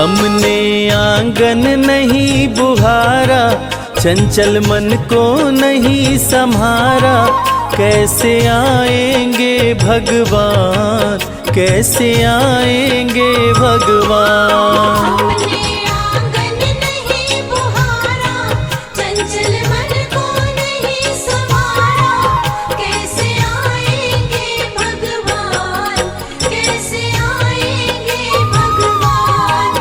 हमने आंगन नहीं बुहारा, चंचल मन को नहीं संहारा। कैसे आएंगे भगवान, कैसे आएंगे भगवान। हमने आंगन नहीं बुहारा, चंचल मन को नहीं संवारा। कैसे आएंगे भगवान, कैसे आएंगे भगवान।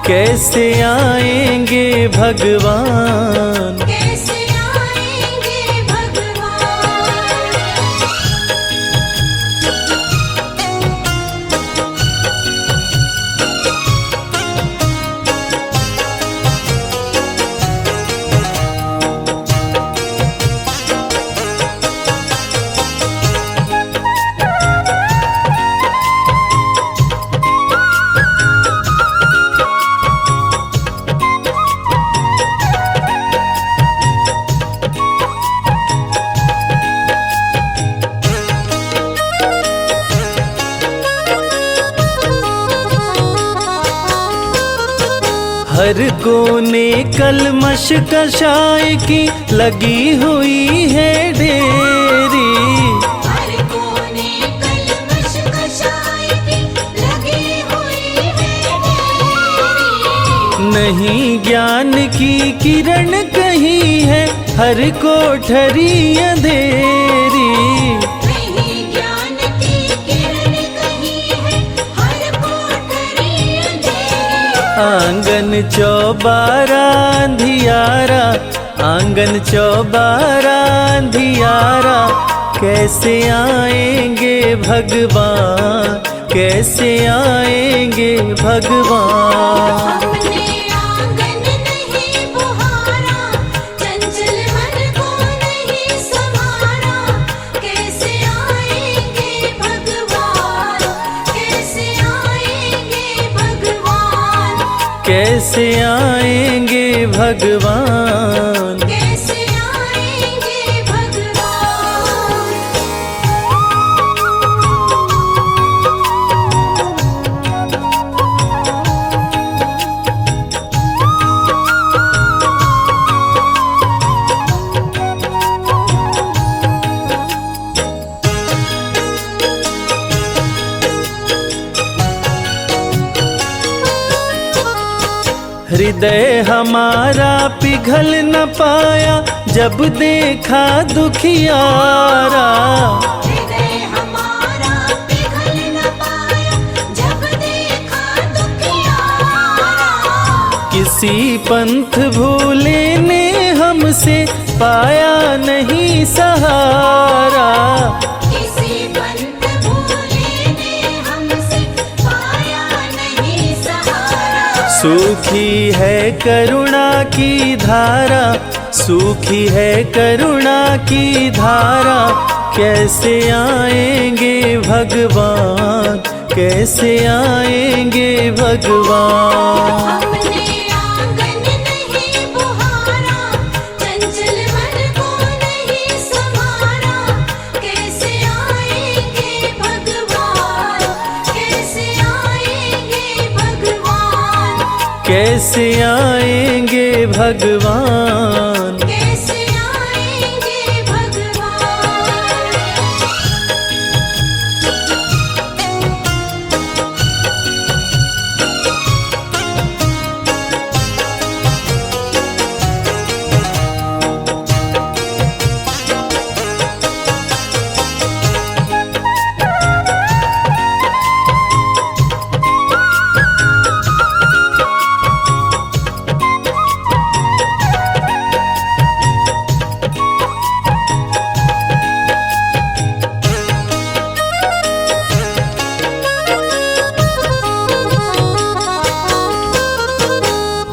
कैसे आएंगे भगवान। कैसे आएंगे भगवान। हर कोने कलमश कषाय की लगी हुई है ढेरी। हर कोने कलमश कषाय की लगी हुई है ढेरी। नहीं ज्ञान की किरण कहीं है, हर कोठरी अंधेरी। नहीं ज्ञान की किरण कहीं है, हर कोठरी अंधेरी। आंगन चौबारा अंधियारा, आंगन चौबारा अंधियारा। कैसे आएंगे भगवान, कैसे आएंगे भगवान। हमने आंगन नहीं बुहारा, चंचल मन को नहीं संवारा। कैसे आएंगे भगवान, कैसे आएंगे भगवान। कैसे आएंगे भगवान। कैसे आएंगे भगवान। हृदय हमारा पिघल न पाया, जब देखा दुखियारा। हृदय हमारा पिघल न पाया, जब देखा दुखियारा। किसी पंथ भूले ने हमसे पाया नहीं सहारा। किसी पंथ भूले ने हमसे पाया नहीं सहारा। सूखी है करुणा की धारा, सूखी है करुणा की धारा। कैसे आएंगे भगवान, कैसे आएंगे भगवान। हमने आंगन नहीं बुहारा, चंचल मन को नहीं संवारा। कैसे आएंगे भगवान, कैसे आएंगे भगवान। कैसे आएंगे भगवान। कैसे आएंगे भगवान।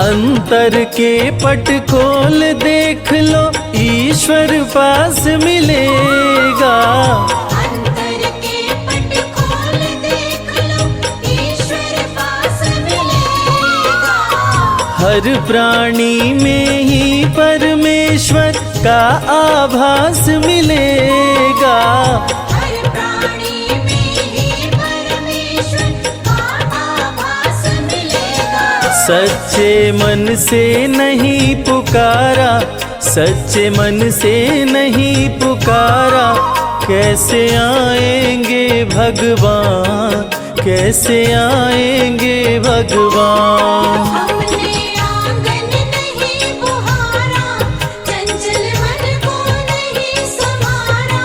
अंतर के पट खोल देख लो, ईश्वर पास मिलेगा। अंतर के पट खोल देख लो, ईश्वर पास मिलेगा। हर प्राणी में ही परमेश्वर का आभास मिलेगा। हर प्राणी में ही परमेश्वर का आभास मिलेगा। सच्चे मन से नहीं पुकारा, सच्चे मन से नहीं पुकारा, कैसे आएंगे भगवान, कैसे आएंगे भगवान। हमने आंगन नहीं बुहारा, चंचल मन को नहीं संवारा,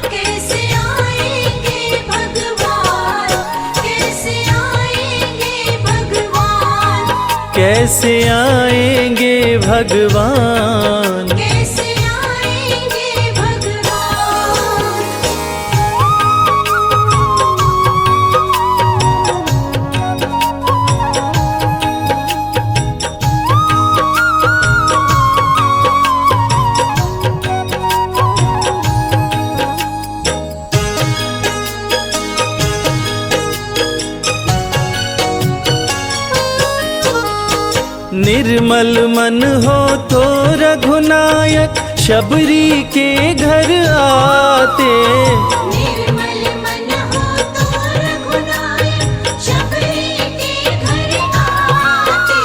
कैसे आएंगे भगवान, कैसे आएंगे भगवान, कैसे आएंगे भगवान। कैसे आएंगे भगवान। निर्मल मन हो तो रघुनायक शबरी के घर आते, निर्मल मन हो तो रघुनायक शबरी के घर आते,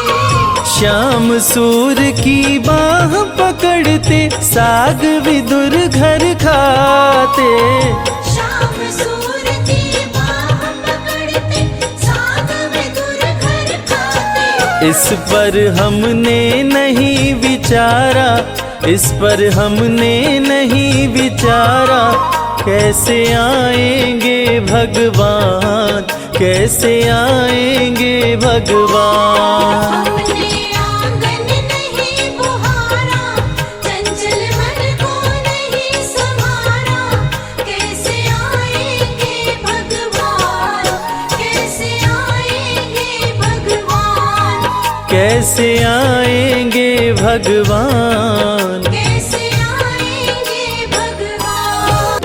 श्याम सूर की बाह पकड़ते साग विदुर घर खाते। श्याम सूर की बाह पकड़ते साग विदुर घर खाते। इस पर हमने नहीं विचारा, इस पर हमने नहीं विचारा, कैसे आएंगे भगवान, कैसे आएंगे भगवान। हमने आंगन नहीं बुहारा, चंचल मन को नहीं संवारा, कैसे आएंगे भगवान, कैसे आएंगे भगवान, कैसे आएंगे भगवान। कैसे आएंगे भगवान।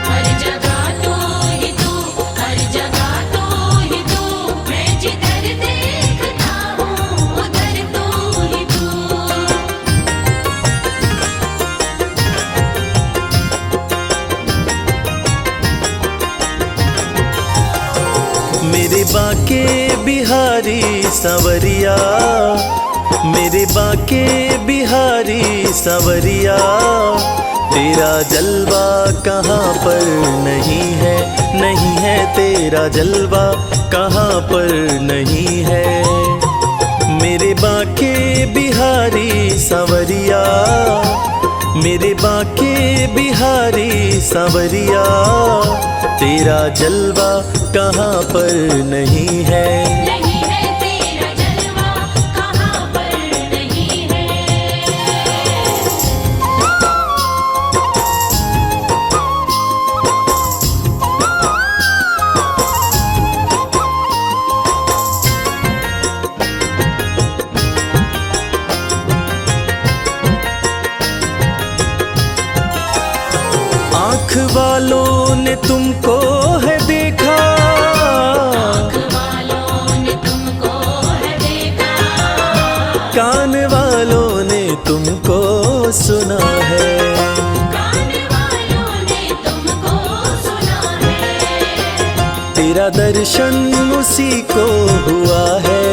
हर जगह तो ही तू, हर जगह तो ही तू, मैं जिधर देखता हूँ उधर तो ही तू। मेरे बाके बिहारी सांवरिया, मेरे बाके बिहारी सांवरिया, तेरा जलवा कहाँ पर नहीं है, नहीं है तेरा जलवा कहाँ पर नहीं है। मेरे बाके बिहारी सांवरिया, मेरे बाके बिहारी सांवरिया, तेरा जलवा कहाँ पर नहीं है। नहीं है तेरा जलवा कहाँ पर नहीं है। आँख वालों ने तुमको है देखा, आँख वालों ने तुमको है देखा, कान वालों ने तुमको सुना है, कान वालों ने तुमको सुना है। तेरा दर्शन उसी को हुआ है,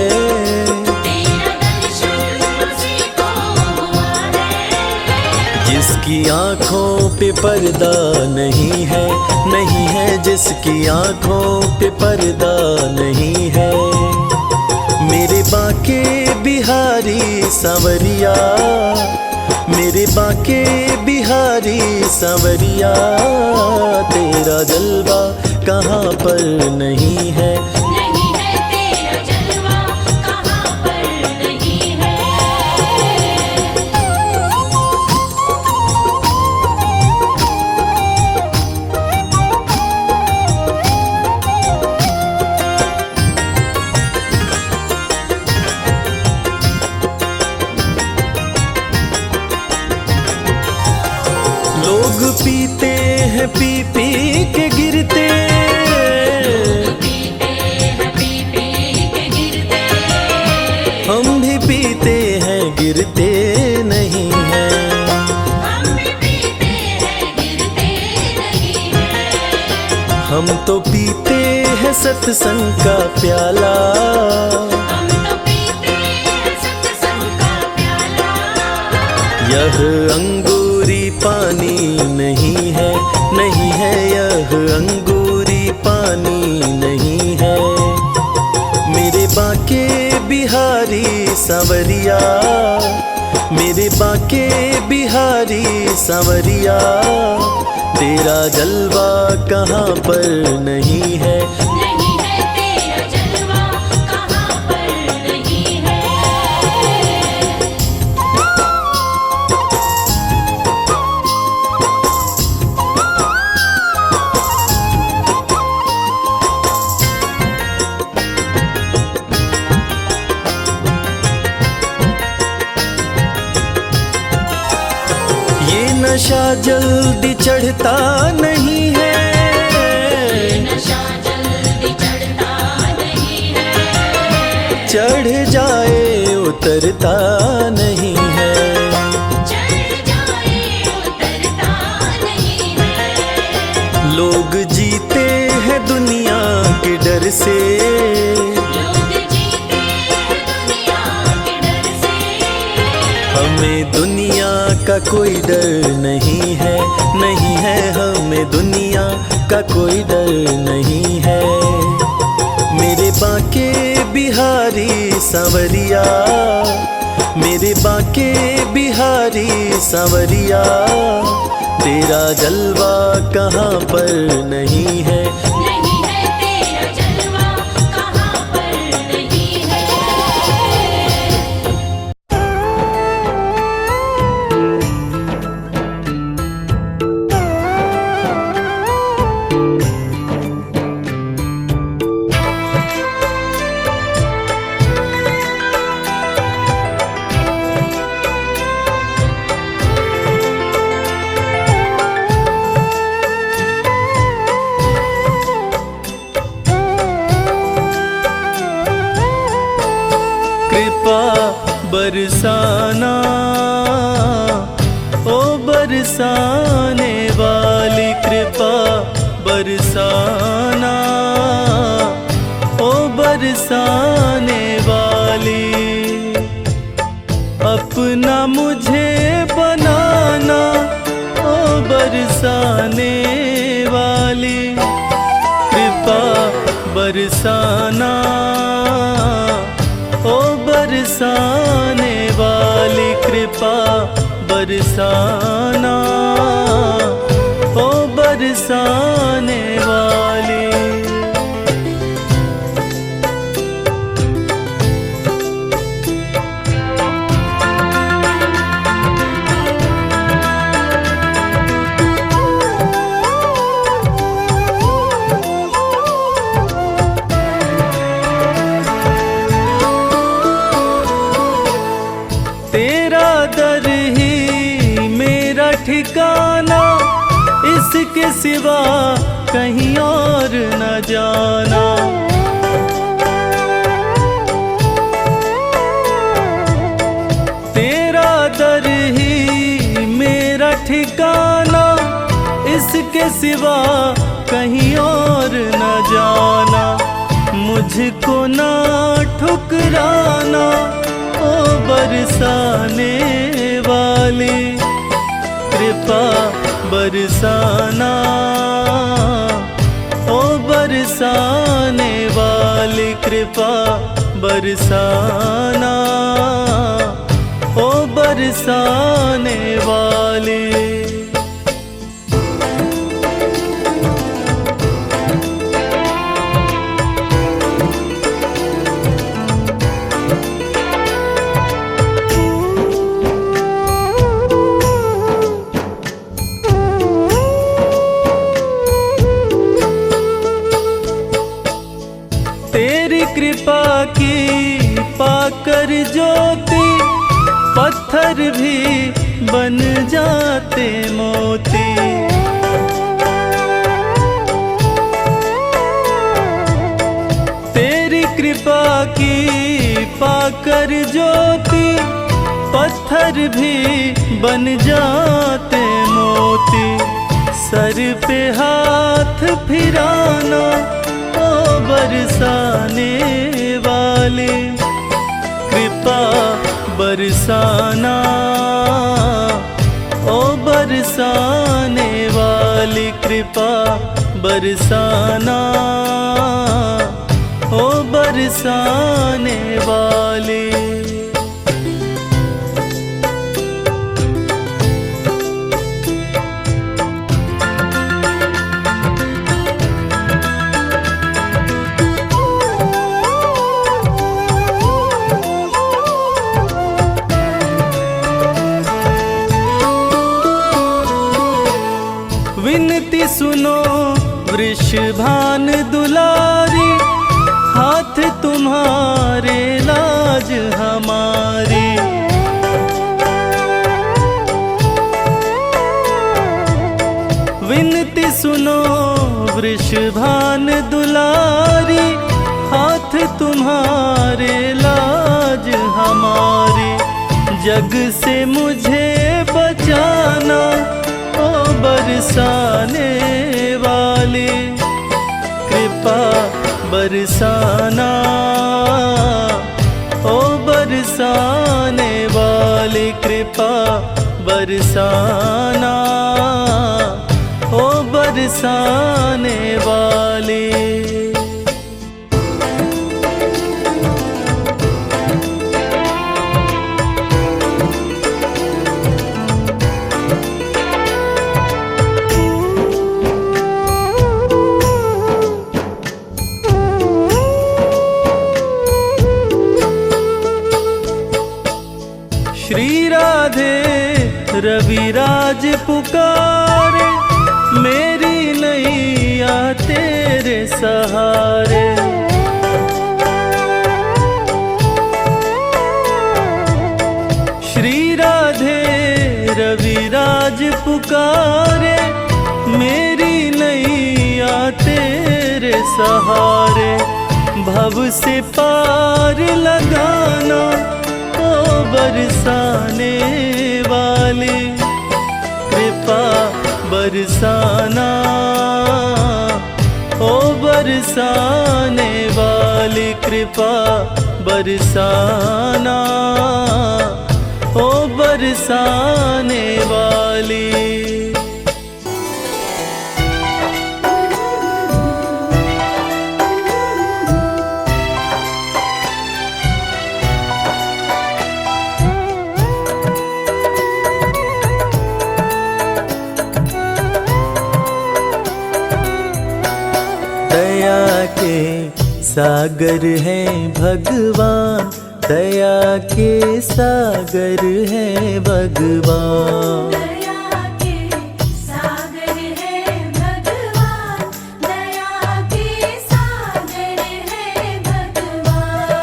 तेरा दर्शन उसी को हुआ है। जिसकी आँखों पे पर्दा नहीं है, नहीं है जिसकी आँखों पे पर्दा नहीं है। मेरे बाके बिहारी सांवरिया, मेरे बाके बिहारी सांवरिया, तेरा जलवा कहाँ पर नहीं है। नहीं है तेरा जलवा कहाँ पर नहीं है। लोग पीते हैं पी पी के गिरते, पीते हैं पी पी के गिरते, हम भी पीते हैं गिरते नहीं हैं। हम भी पीते हम तो पीते हैं सत्संग का प्याला, हम तो पीते हैं सत्संग का प्याला। यह अंगूरी पानी नहीं है, नहीं है यह अंगूरी पानी नहीं है। मेरे बाके बिहारी सांवरिया, मेरे बाके बिहारी सांवरिया, तेरा जलवा कहाँ पर नहीं है। नहीं है तेरा जलवा कहाँ पर नहीं है। ये नशा जल्दी चढ़ता नहीं है, नशा जल्दी चढ़ता नहीं है। चढ़ जाए उतरता नहीं है। चढ़ जाए उतरता नहीं है। लोग जीते हैं दुनिया के डर से, लोग जीते हैं दुनिया के डर से। हमें दुनिया का कोई डर नहीं है, नहीं है हमें दुनिया का कोई डर नहीं है। मेरे बाके बिहारी सांवरिया, मेरे बाके बिहारी सांवरिया, तेरा जलवा कहाँ पर नहीं है। नहीं है तेरा जलवा कहाँ पर नहीं है। कृपा बरसाना, ओ बरसाने वाली कृपा बरसाना, ओ बरसाने वाली। अपना मुझे बनाना, ओ बरसाने वाली कृपा बरसाना, ओ बरसाने वाली कृपा बरसाना, ओ बरसाने वाली। तेरा दर ही मेरा ठिकाना, इसके सिवा कहीं और न जाना। तेरा दर ही मेरा ठिकाना, इसके सिवा कहीं और न जाना। मुझको ना ठुकराना, ओ बरसाने वाली कृपा बरसाना, ओ बरसाने वाली कृपा बरसाना, ओ बरसाने वाली। तेरी कृपा की पाकर ज्योति, पत्थर भी बन जाते मोती। तेरी कृपा की पाकर ज्योति, पत्थर भी बन जाते मोती। सर पे हाथ फिराना ओ बरसाने वाले, कृपा बरसाना ओ बरसाने वाली, कृपा बरसाना ओ बरसाने वाली। विनती सुनो वृषभान दुलारी, हाथ तुम्हारे लाज हमारी। विनती सुनो वृषभान दुलारी, हाथ तुम्हारे लाज हमारी। जग से मुझे बचाना ओ बरसाने वाले, कृपा बरसाना ओ बरसाने वाले, कृपा बरसाना ओ बरसाने वाले। श्री राधे रविराज पुकारे, मेरी नैया तेरे सहारे। श्री राधे रविराज पुकारे, मेरी नैया तेरे सहारे। भव से पार लगाना ओ बरसाने वाले, कृपा बरसाना ओ बरसाने वाले, कृपा बरसाना ओ बरसाने वाली। दया के सागर है भगवान, दया के सागर है भगवान। दया के सागर है भगवान, दया के सागर है भगवान।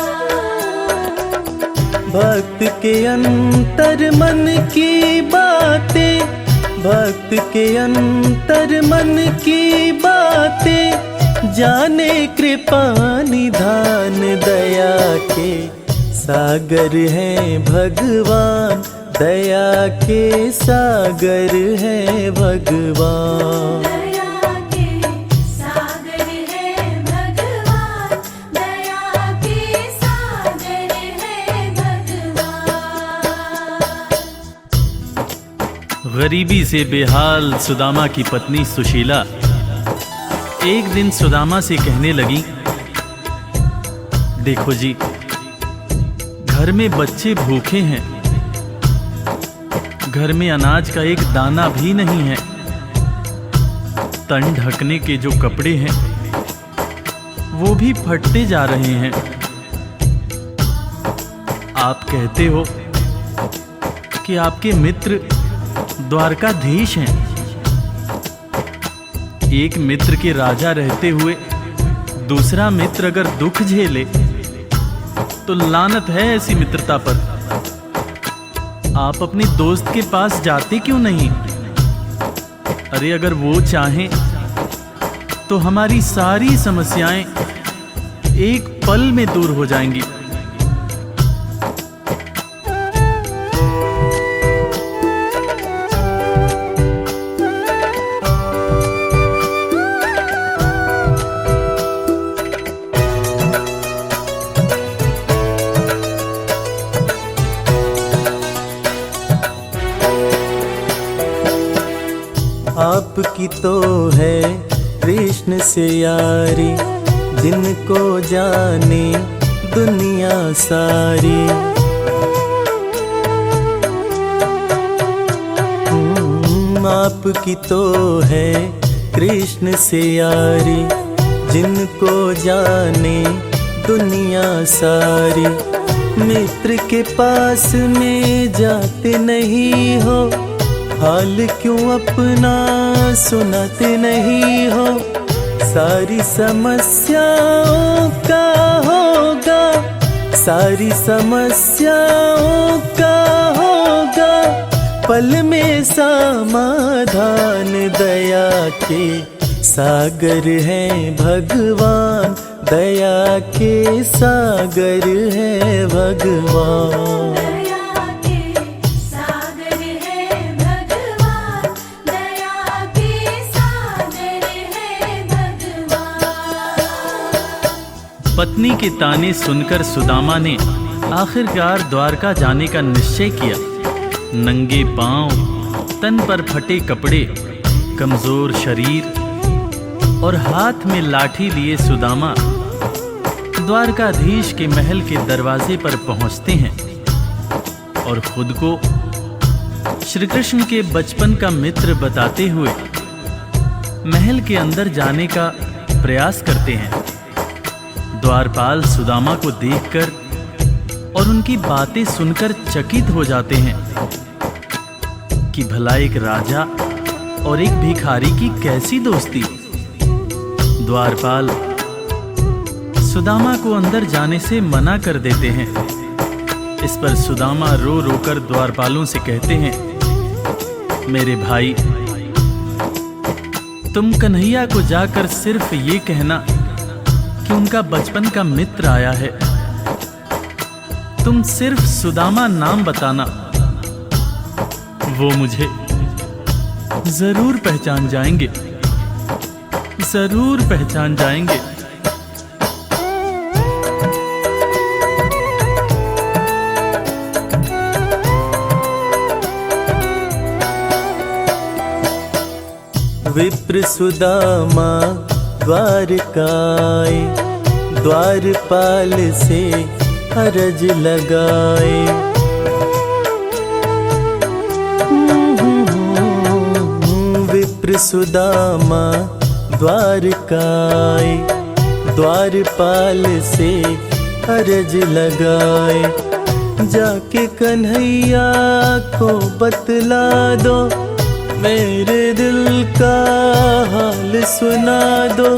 भक्त के अंतर मन की बातें, भक्त के अंतर मन की बातें, जाने कृपा निधान। दया के सागर है भगवान, दया के सागर है भगवान। दया के सागर है भगवान, दया के सागर है भगवान। गरीबी से बेहाल सुदामा की पत्नी सुशीला एक दिन सुदामा से कहने लगी, देखो जी, घर में बच्चे भूखे हैं, घर में अनाज का एक दाना भी नहीं है, तन ढकने के जो कपड़े हैं वो भी फटते जा रहे हैं। आप कहते हो कि आपके मित्र द्वारकाधीश हैं। एक मित्र के राजा रहते हुए दूसरा मित्र अगर दुख झेले तो लानत है ऐसी मित्रता पर। आप अपने दोस्त के पास जाते क्यों नहीं? अरे अगर वो चाहें तो हमारी सारी समस्याएं एक पल में दूर हो जाएंगी। आपकी तो है कृष्ण से यारी, जिनको जाने दुनिया सारी। आपकी तो है कृष्ण से यारी, जिनको जाने दुनिया सारी। मित्र के पास में जाते नहीं हो, हाल क्यों अपना सुनाते नहीं हो। सारी समस्याओं का होगा, सारी समस्याओं का होगा पल में समाधान। दया के सागर हैं भगवान, दया के सागर हैं भगवान। दया के सागर है भगवान, दया के सागर है भगवान। पत्नी के ताने सुनकर सुदामा ने आखिरकार द्वारका जाने का निश्चय किया। नंगे पांव, तन पर फटे कपड़े, कमजोर शरीर और हाथ में लाठी लिए सुदामा द्वारकाधीश के महल के दरवाजे पर पहुंचते हैं और खुद को श्री कृष्ण के बचपन का मित्र बताते हुए महल के अंदर जाने का प्रयास करते हैं। द्वारपाल सुदामा को देखकर और उनकी बातें सुनकर चकित हो जाते हैं कि भला एक राजा और एक भिखारी की कैसी दोस्ती। द्वारपाल सुदामा को अंदर जाने से मना कर देते हैं। इस पर सुदामा रो रोकर द्वारपालों से कहते हैं, मेरे भाई, तुम कन्हैया को जाकर सिर्फ ये कहना कि उनका बचपन का मित्र आया है। तुम सिर्फ सुदामा नाम बताना, वो मुझे जरूर पहचान जाएंगे, जरूर पहचान जाएंगे। विप्र सुदामा द्वारकाए, द्वारपाल से अरज लगाए। विप्र सुदामा द्वारकाए, द्वारपाल से अरज लगाए। जाके कन्हैया को बतला दो, मेरे दिल का हाल सुना दो।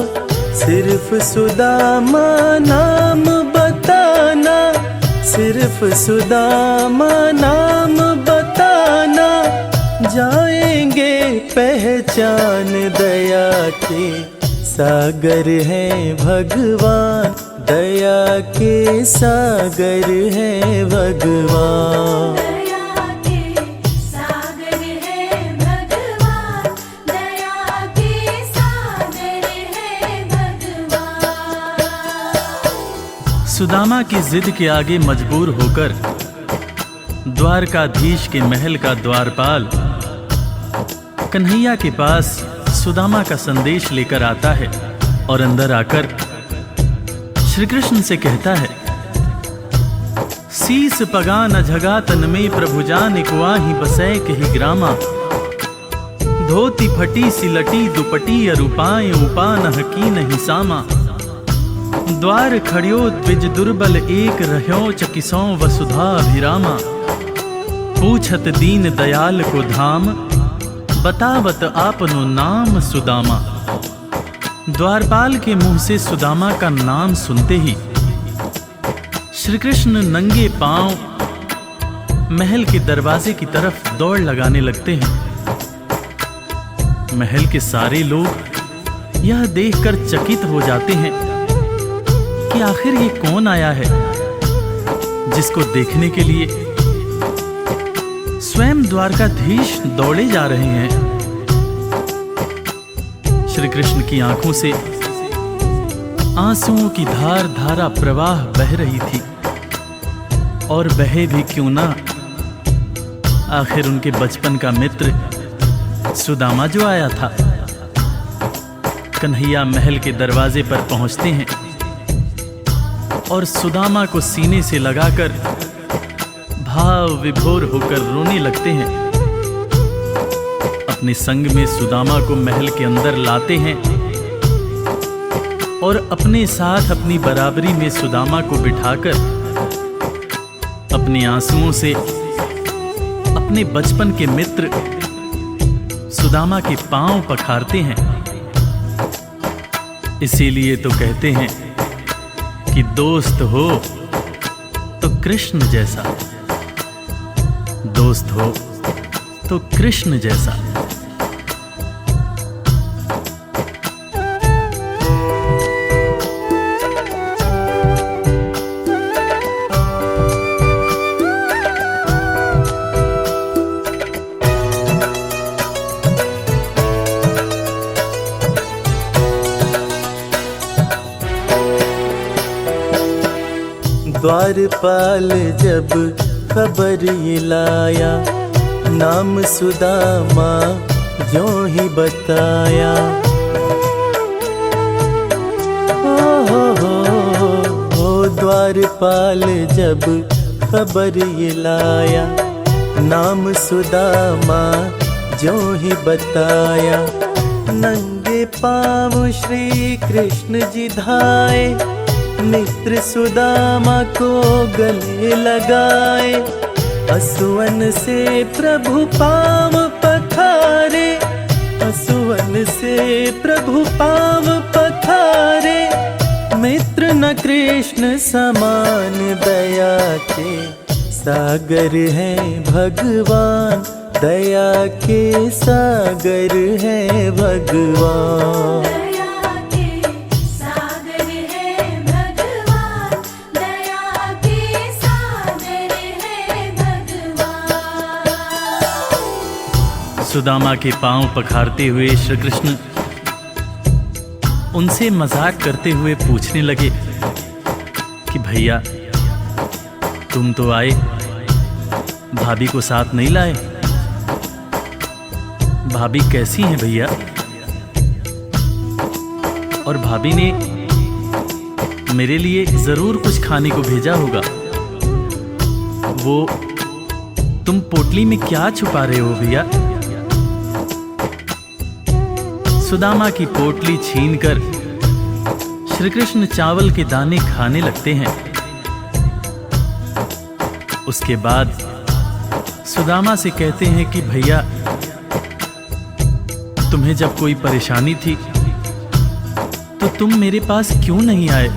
सिर्फ सुदामा नाम बताना, सिर्फ सुदामा नाम बताना, जाएंगे पहचान। दया के सागर हैं भगवान, दया के सागर हैं भगवान। दया के सागर है भगवान, दया के सागर है भगवान। सुदामा की जिद के आगे मजबूर होकर द्वारकाधीश के महल का द्वारपाल कन्हैया के पास सुदामा का संदेश लेकर आता है और अंदर आकर श्री कृष्ण से कहता है, शीस पगा न झगा तन में प्रभु जान कुआही बसै कही ग्रामा। धोती फटी सिलटी दुपटी अरूपाएं उपा न हकी नहीं सामा। द्वार खड़ियो द्विज दुर्बल एक रह्यो चकिसों वसुधा अभिरामा। पूछत दीन दयाल को धाम, बतावत आपनो नाम सुदामा। द्वारपाल के मुंह से सुदामा का नाम सुनते ही श्री कृष्ण नंगे पांव महल के दरवाजे की तरफ दौड़ लगाने लगते हैं। महल के सारे लोग यह देखकर चकित हो जाते हैं कि आखिर ये कौन आया है जिसको देखने के लिए स्वयं द्वारकाधीश दौड़े जा रहे हैं। श्री कृष्ण की आंखों से आंसुओं की धार धारा प्रवाह बह रही थी, और बहे भी क्यों ना, आखिर उनके बचपन का मित्र सुदामा जो आया था कन्हैया महल के दरवाजे पर पहुंचते हैं और सुदामा को सीने से लगाकर भाव विभोर होकर रोने लगते हैं। अपने संग में सुदामा को महल के अंदर लाते हैं और अपने साथ अपनी बराबरी में सुदामा को बिठाकर अपने आंसुओं से अपने बचपन के मित्र सुदामा के पांव पखारते हैं। इसीलिए तो कहते हैं कि दोस्त हो तो कृष्ण जैसा, दोस्त हो तो कृष्ण जैसा। द्वारपाल जब खबर ये लाया, नाम सुदामा ज्यों ही बताया। ओ द्वारपाल जब खबर ये लाया, नाम सुदामा ज्यों ही बताया। नंगे पाँव श्री कृष्ण जी धाए, मित्र सुदामा को गले लगाए। असुवन से प्रभु पाँव पखारे, असुवन से प्रभु पाँव पखारे। मित्र न कृष्ण समान दया के सागर है भगवान, दया के सागर है भगवान। सुदामा के पांव पखारते हुए श्री कृष्ण उनसे मजाक करते हुए पूछने लगे कि भैया तुम तो आए, भाभी को साथ नहीं लाए। भाभी कैसी हैं भैया? और भाभी ने मेरे लिए जरूर कुछ खाने को भेजा होगा। वो तुम पोटली में क्या छुपा रहे हो भैया? सुदामा की पोटली छीनकर श्री कृष्ण चावल के दाने खाने लगते हैं। उसके बाद सुदामा से कहते हैं कि भैया तुम्हें जब कोई परेशानी थी तो तुम मेरे पास क्यों नहीं आए?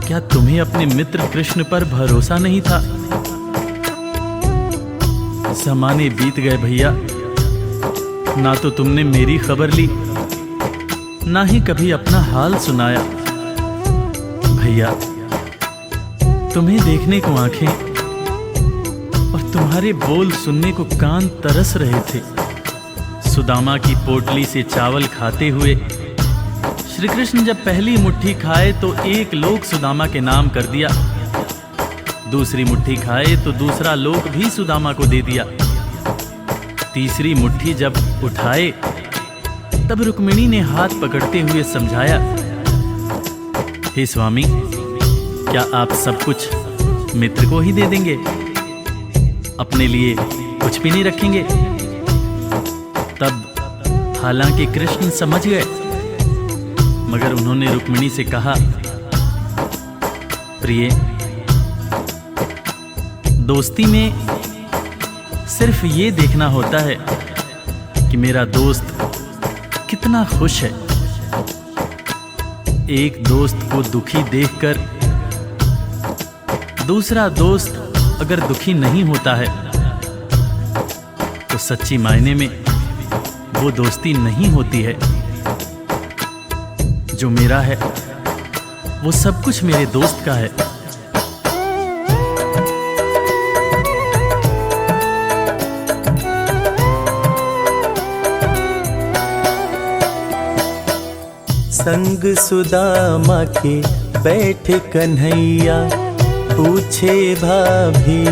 क्या तुम्हें अपने मित्र कृष्ण पर भरोसा नहीं था? ज़माने बीत गए भैया, ना तो तुमने मेरी खबर ली, ना ही कभी अपना हाल सुनाया। भैया तुम्हें देखने को आंखें और तुम्हारे बोल सुनने को कान तरस रहे थे। सुदामा की पोटली से चावल खाते हुए श्री कृष्ण जब पहली मुट्ठी खाए तो एक लोक सुदामा के नाम कर दिया, दूसरी मुट्ठी खाए तो दूसरा लोक भी सुदामा को दे दिया। तीसरी मुट्ठी जब उठाए तब रुक्मिणी ने हाथ पकड़ते हुए समझाया, हे स्वामी क्या आप सब कुछ मित्र को ही दे देंगे, अपने लिए कुछ भी नहीं रखेंगे? तब हालांकि कृष्ण समझ गए, मगर उन्होंने रुक्मिणी से कहा, प्रिय दोस्ती में सिर्फ ये देखना होता है कि मेरा दोस्त कितना खुश है। एक दोस्त को दुखी देखकर दूसरा दोस्त अगर दुखी नहीं होता है तो सच्ची मायने में वो दोस्ती नहीं होती है। जो मेरा है वो सब कुछ मेरे दोस्त का है। संग सुदामा के बैठे कन्हैया, पूछे भाभी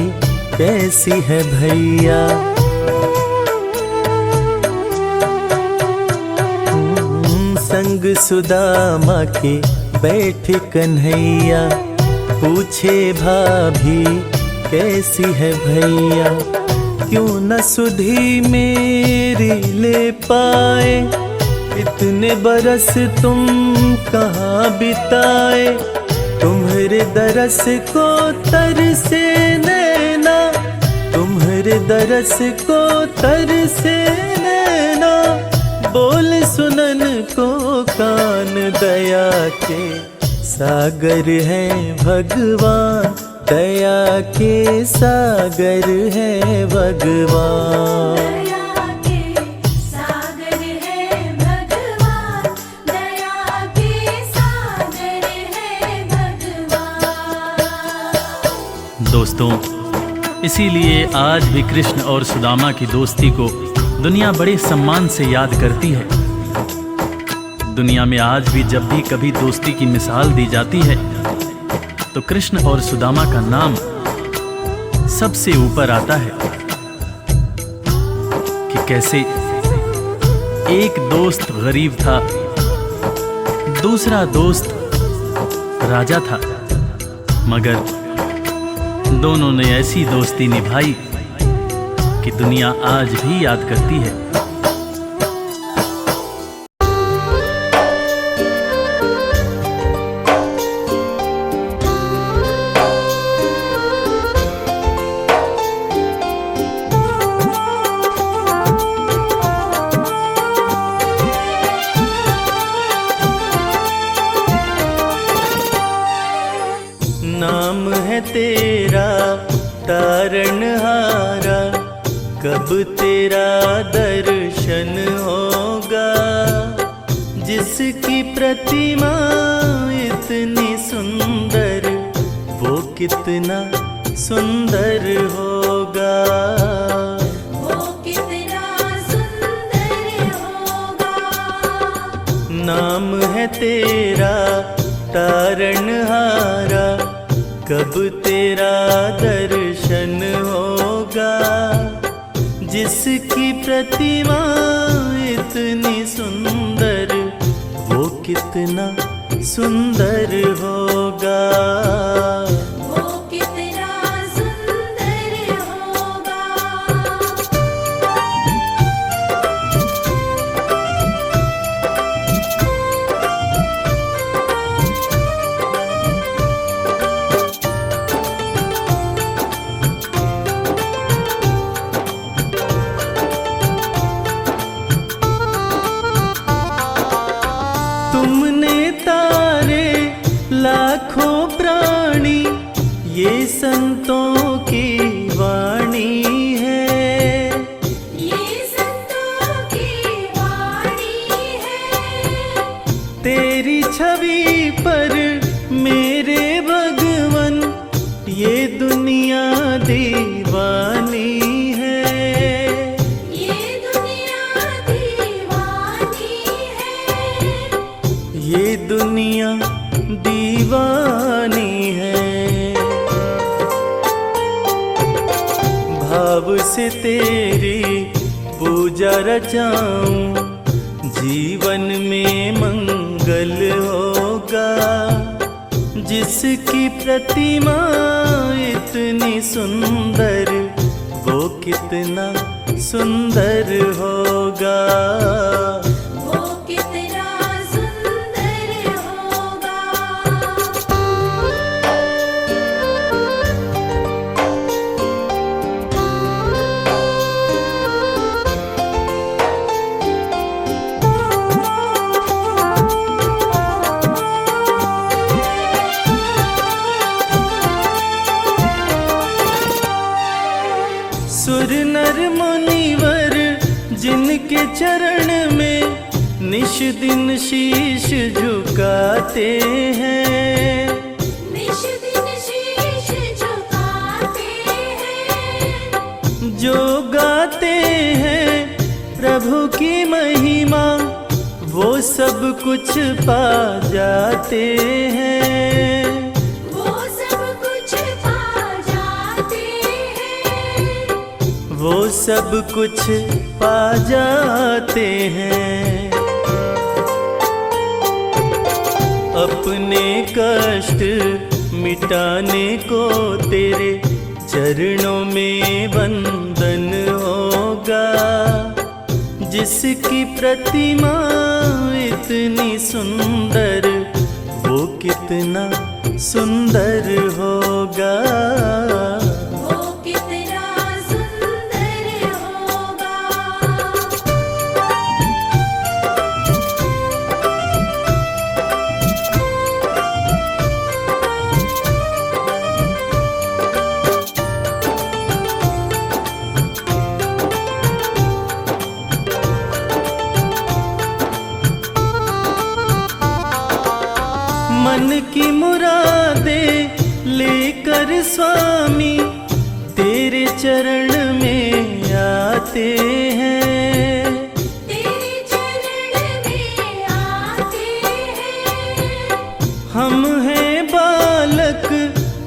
कैसी है भैया। संग सुदामा के बैठे कन्हैया, पूछे भाभी कैसी है भैया। क्यों न सुधी मेरी ले पाए, इतने बरस तुम कहाँ बिताए। तुम्हारे दरस को तरसे नैना, तुम्हारे दरस को तरसे नैना। बोल सुनन को कान, दया के सागर है भगवान, दया के सागर है भगवान। दया के सागर है भगवान, दया के सागर है भगवान। दोस्तों, इसीलिए आज भी कृष्ण और सुदामा की दोस्ती को दुनिया बड़े सम्मान से याद करती है। दुनिया में आज भी जब भी कभी दोस्ती की मिसाल दी जाती है तो कृष्ण और सुदामा का नाम सबसे ऊपर आता है कि कैसे एक दोस्त गरीब था, दूसरा दोस्त राजा था, मगर दोनों ने ऐसी दोस्ती निभाई कि दुनिया आज भी याद करती है। नाम है तेरा तारणहारा, कब तेरा दर्शन होगा। जिसकी प्रतिमा इतनी सुंदर, वो कितना सुंदर होगा। वो कितना सुंदर होगा। नाम है तेरा तारणहारा, कब तेरा दर्शन होगा। जिसकी प्रतिमा इतनी सुंदर, वो कितना सुंदर होगा। वो कितना सुंदर होगा। तुमने तारे लाखों प्राणी, ये संतों की वाणी है। ये संतों की वाणी है। तेरी छवि पर मेरे भगवन, ये दुनिया दीवानी है। ये दुनिया दीवानी है। ये दुनिया दीवानी है। भाव से तेरी पूजा रचाऊं, जीवन में मंगल होगा। जिसकी प्रतिमा इतनी सुंदर, वो कितना सुंदर होगा। वो कितना सुंदर होगा। सुर नर मुनिवर जिनके चरण में निश दिन शीश झुकाते हैं। निश दिन शीश झुकाते हैं। जो गाते हैं प्रभु की महिमा, वो सब कुछ पा जाते हैं। वो सब कुछ पा जाते हैं। वो सब कुछ पा जाते हैं। अपने कष्ट मिटाने को तेरे चरणों में वंदन होगा। जिसकी प्रतिमा इतनी सुंदर, वो कितना सुंदर होगा। वो कितना सुंदर होगा। मन की मुरादें लेकर स्वामी तेरे चरण में आते हैं। तेरे चरण में आते हैं। हम हैं बालक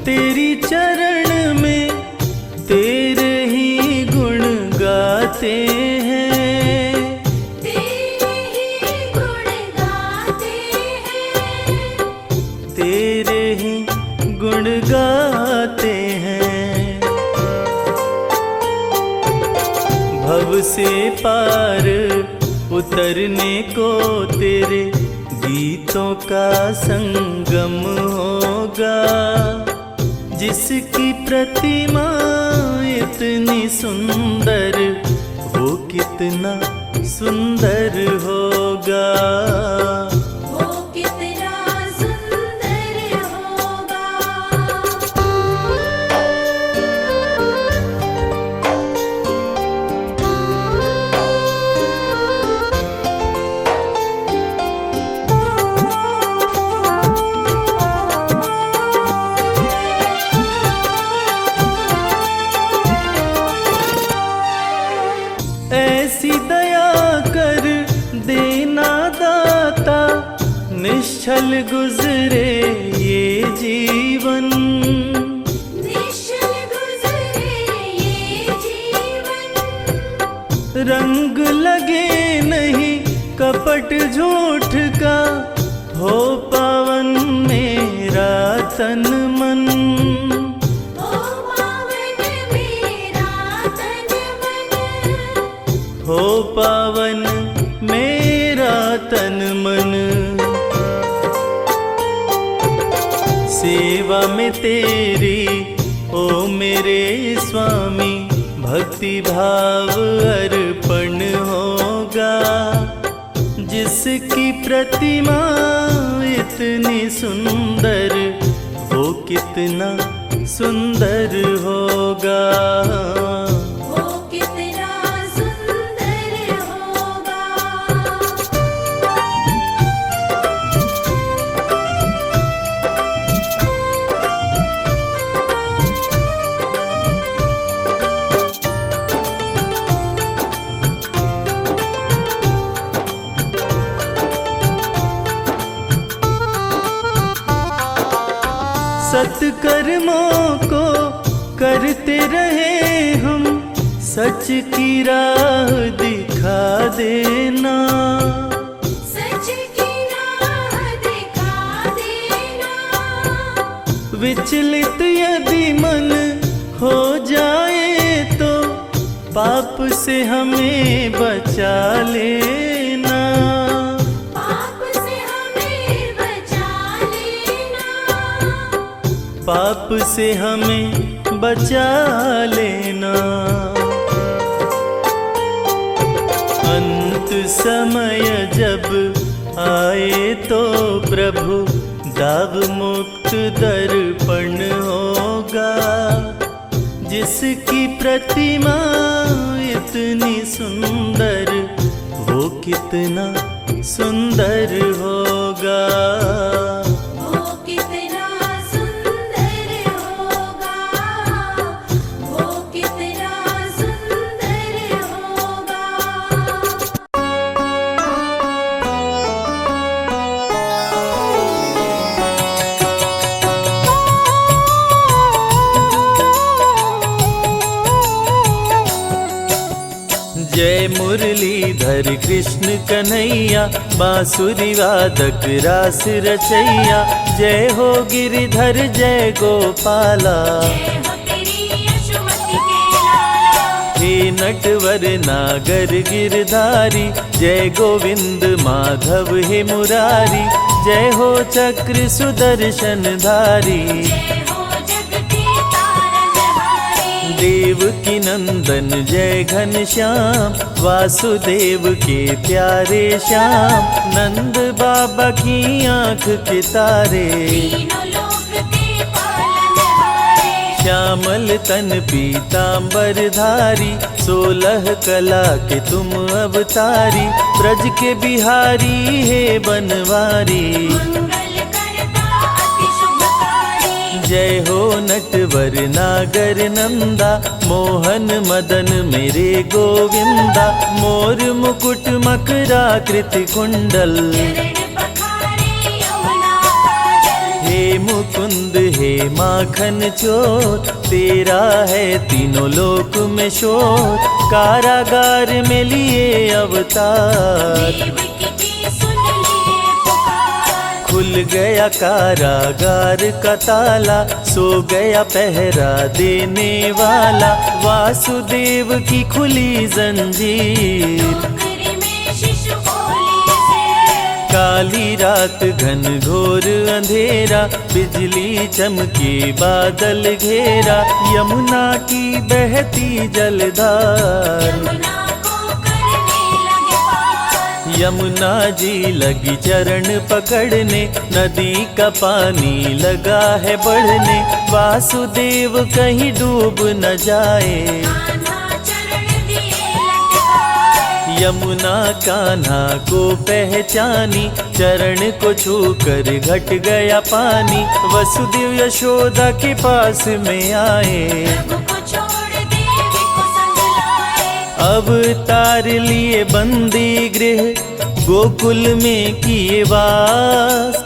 तेरी चरण में, तेरे ही गुण गाते हैं। तेरे ही गुण गाते हैं। तेरे ही गुण गाते हैं। भव से पार उतरने को तेरे गीतों का संगम होगा। जिसकी प्रतिमा इतनी सुंदर, वो कितना सुंदर होगा। वो कितना सुंदर होगा। ऐसी दया कर देना दाता, निश्चल गुजरे ये जीवन। निश्चल गुजरे ये जीवन। रंग लगे नहीं कपट झूठ का, हो पावन मेरा तन मन। ओ पावन मेरा तन मन। हो पावन मेरा तन मन। सेवा में तेरी ओ मेरे स्वामी, भक्ति भाव अर्पण होगा। जिसकी प्रतिमा इतनी सुंदर, वो कितना सुंदर होगा। वो कितना सुंदर होगा। सत्कर्मों को करते रहे हम, सच की राह दिखा देना। सच की राह दिखा देना। विचलित यदि मन हो जाए तो, पाप से हमें बचा लेना। पाप से हमें बचा लेना। पाप से हमें बचा लेना। अंत समय जब आए तो प्रभु, दाव मुक्त दर्पण होगा। जिसकी प्रतिमा इतनी सुंदर, वो कितना सुंदर होगा। वो कितना सुंदर होगा। वो कितना सुंदर होगा। जय मुरली मुरलीधर कृष्ण कन्हैया, बांसुरी वादक रास रचैया। जय हो गिरिधर जय गोपाला, जय हो तेरी यशोमती के लाला। हे नटवर नागर गिरधारी, जय गोविंद माधव हे मुरारी। जय हो चक्र सुदर्शन धारी, जय हो जग के तारनहारी। देवकी नंदन जय घनश्याम, वासुदेव के प्यारे श्याम। नंद बाबा की आँख के तारे, तीनों लोक के पालनहारे। श्यामल तन पीतांबर धारी, 16 कला के तुम अवतारी। ब्रज के बिहारी हे बनवारी, मंगल करता अति शुभकारी। जय हो नटवर नागर नंदा, मोहन मदन मेरे गोविंदा। मोर मुकुट मकराकृति कुंडल, चरण पखारे यमुना काजल। हे मुकुंद हे माखन चोर, तेरा है तीनों लोक में शोर। कारागार में लिए अवतार, देवकी की सुन लिए पुकार। खुल गया कारागार का ताला, सो गया पहरा देने वाला। वासुदेव की खुली जंजीर, टोकरी में शिशु ओली से। काली रात घन घोर अंधेरा, बिजली चमके बादल घेरा। यमुना की बहती जलधार, यमुना को करने लगे पार। यमुना जी लगी चरण पकड़ने, नदी का पानी लगा है बढ़ने। वासुदेव कहीं डूब न जाए, कान्हा चरण दिए लटकाए। यमुना कान्हा को पहचानी, चरण को छूकर घट गया पानी। वसुदेव यशोदा के पास में आए, प्रभु को छोड़ देवी को संग लाए। अवतार लिए बंदी गृह, गोकुल में किए वास।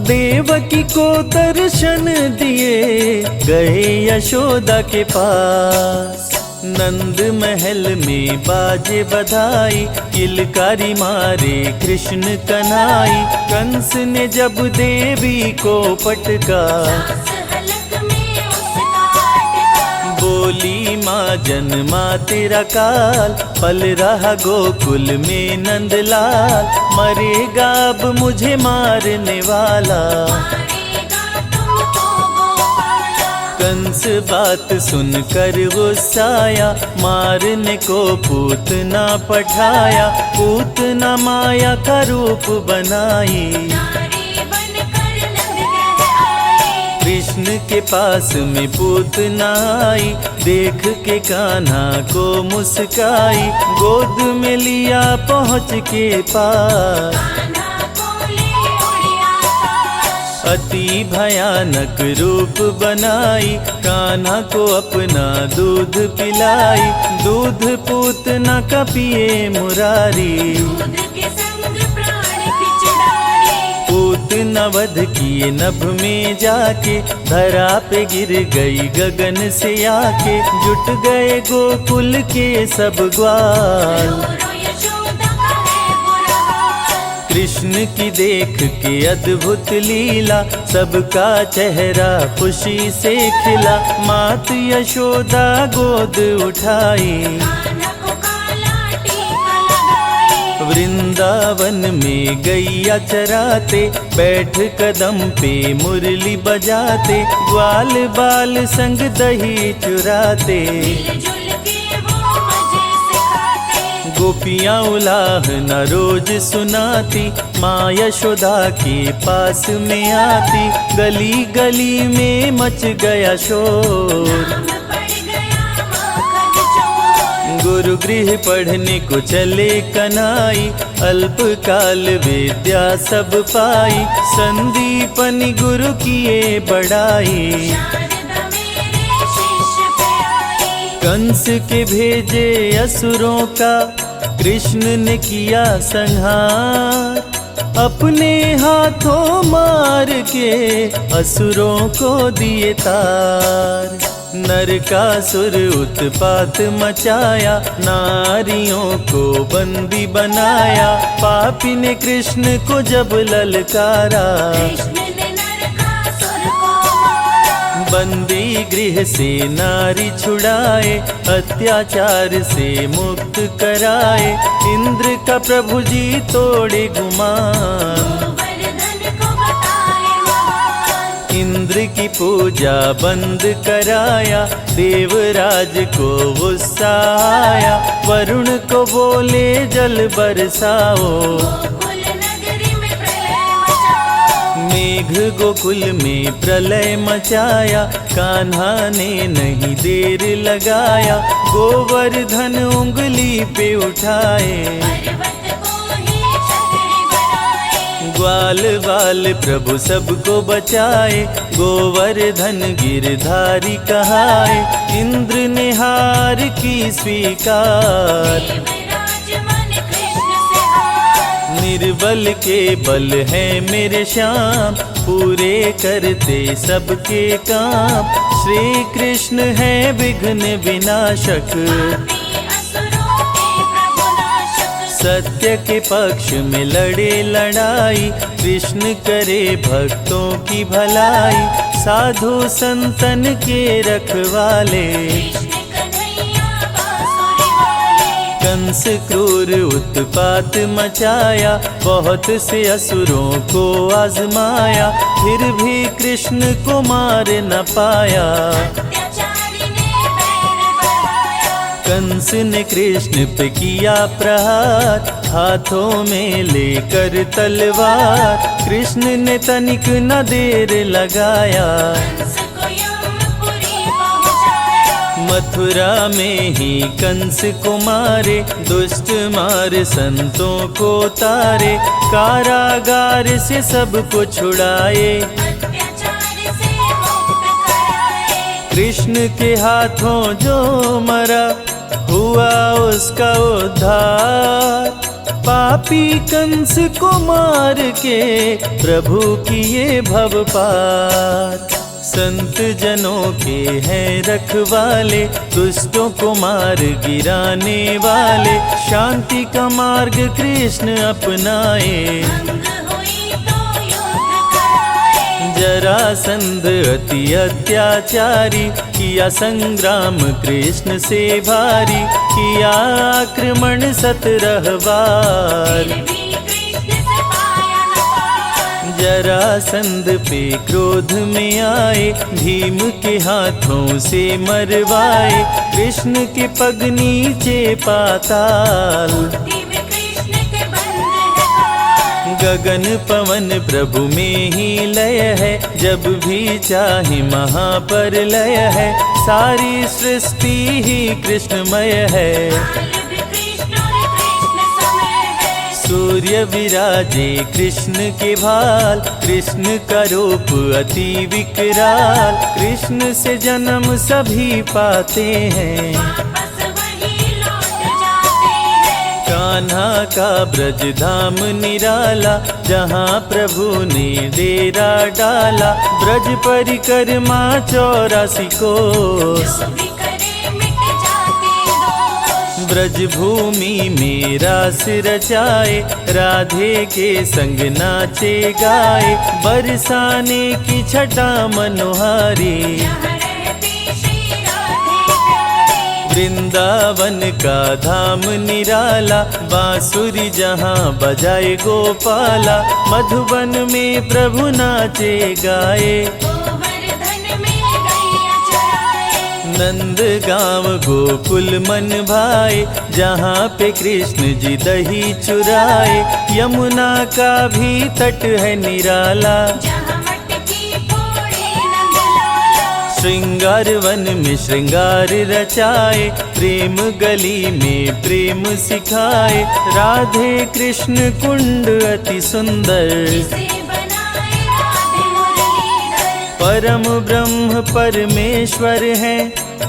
देवकी को दर्शन दिए, गए यशोदा के पास। नंद महल में बाजे बधाई, किलकारी मारे कृष्ण कन्हाई। कंस ने जब देवी को पटका, सांस हलक में उसका अटका। बोली माँ जन्मा तेरा काल, पल रहा गोकुल में नंदलाल। मरेगा अब मुझे मारने वाला, मारेगा तुमको गोपाला। कंस बात सुनकर गुस्साया, मारने को पूतना पठाया। पूतना माया का रूप बनाई, नारी बनकर नंदग्रह आई। कृष्ण के पास में पूतना आई। देख के कान्हा को मुस्काई, गोद में लिया पहुँच के पास। कान्हा को ले उड़े आकाश। अति भयानक रूप बनाई, कान्हा को अपना दूध पिलाई। दूध पूतना का पिए मुरारी, दूध के संग प्राण खिचड़ारी। पूतना वध किए नभ में जाके, धरा पे गिर गई गगन से आके। जुट गए गोकुल के सब ग्वाल, रो रो यशोदा का है बुरा हाल। कृष्ण की देख के अद्भुत लीला, सबका चेहरा खुशी से खिला। मात यशोदा गोद उठाई, कान्हा को काला टीका लगाई। वृंदावन में गैया चराते, बैठ कदम पे मुरली बजाते। ग्वाल बाल संग दही चुराते, मिलजुल के वो मजे से खाते। गोपियाँ उलाह न रोज सुनाती, माँ यशोदा के पास में आती। गली गली में मच गया शोर, नाम पड़ गया माखन चोर। गुरु गृह पढ़ने को चले कन्हाई। अल्पकाल विद्या सब पाई, संदीपनि गुरु किए बड़ाई। शारदा मेरे शिष्य पे आई। कंस के भेजे असुरों का, कृष्ण ने किया संहार। अपने हाथों मार के असुरों को दिए तार। नरकासुर उत्पात मचाया, नारियों को बंदी बनाया। पापी ने कृष्ण को जब ललकारा, कृष्ण ने नरकासुर को मारा। बंदी गृह से नारी छुड़ाए, अत्याचार से मुक्त कराए। इंद्र का प्रभु जी तोड़े गुमान, गोवर्धन को बताए महान। इंद्र की पूजा बंद कराया। देवराज को गुस्सा आया, वरुण को बोले जल बरसाओ। गोकुल नगरी में प्रलय मचाओ। मेघ गोकुल में प्रलय मचाया, कान्हा ने नहीं देर लगाया। गोवर्धन उंगली पे उठाए, पर्वत को ही छतरी बनाए। ग्वाल बाल प्रभु सबको बचाए। गोवर्धन गिरधारी कहाए, इंद्र ने हार की स्वीकार। देवराज मन कृष्ण से हार। निर्बल के बल है मेरे श्याम, पूरे करते सबके काम। श्री कृष्ण है विघ्न विनाशक, पापी असुरों के प्रभु नाशक। सत्य के पक्ष में लड़े लड़ाई। कृष्ण करे भक्तों की भलाई, साधु संतन के रखवाले। कृष्ण कन्हैया बांसुरी वाले। कंस क्रूर उत्पात मचाया, बहुत से असुरों को आजमाया। फिर भी कृष्ण को मार न पाया। अत्याचारी ने पैर बढ़ाया। कंस ने कृष्ण पे किया प्रहार, हाथों में लेकर तलवार। कृष्ण ने तनिक न देर लगाया, कंस को यमपुरी पहुंचाया। मथुरा में ही कंस को मारे। दुष्ट मार संतों को तारे, कारागार से सबको छुड़ाए। अत्याचार से मुक्त कराए। कृष्ण के हाथों जो मरा, हुआ उसका उद्धार। पापी कंस को मार के प्रभु किए भव पार। संत जनों के हैं रखवाले, दुष्टों को मार गिराने वाले। शांति का मार्ग कृष्ण अपनाए, भंग हुई तो युद्ध कराए। जरासंध अति अत्याचारी। किया संग्राम कृष्ण से भारी, किया आक्रमण 17 बार। फिर भी कृष्ण से पाया न पार। जरासंध पे क्रोध में आए, भीम के हाथों से मरवाए। कृष्ण के पग नीचे पाताल, मुट्ठी में कृष्ण के बंद है काल। गगन पवन प्रभु में ही लय है। जब भी चाहे महाप्रलय है, सारी सृष्टि ही कृष्णमय है। काल भी कृष्ण और कृष्ण समय है। सूर्य विराजे कृष्ण के भाल, कृष्ण का रूप अति विकराल। कृष्ण से जन्म सभी पाते हैं, वापस वही लौट जाते हैं। कान्हा का ब्रज धाम निराला, जहाँ प्रभु ने डेरा डाला। ब्रज परिक्रमा 84 कोस, जो भी करे मिट जाते दोष। ब्रज भूमि में रास रचाए। राधे के संग नाचे गाए, बरसाने की छटा मनोहारी। जहाँ रहती श्री राधे प्यारी। वृंदावन का धाम निराला, बांसुरी जहाँ बजाए गोपाला। मधुबन में प्रभु नाचे गाए, गोवर्धन में गैया चराए। नंद गाँव गोकुल मन भाए। जहाँ पे कृष्ण जी दही चुराए, यमुना का भी तट है निराला। जहाँ मटकी फोड़े नंदलाला। श्रृंगार वन में श्रृंगार रचाए, प्रेम गली में प्रेम सिखाए। राधे कृष्ण कुंड अति सुंदर, जिसे बनाए राधे मुरलीधर। परम ब्रह्म परमेश्वर है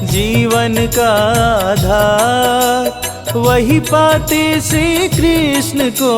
जीवन का आधार। वही पाते श्री कृष्ण को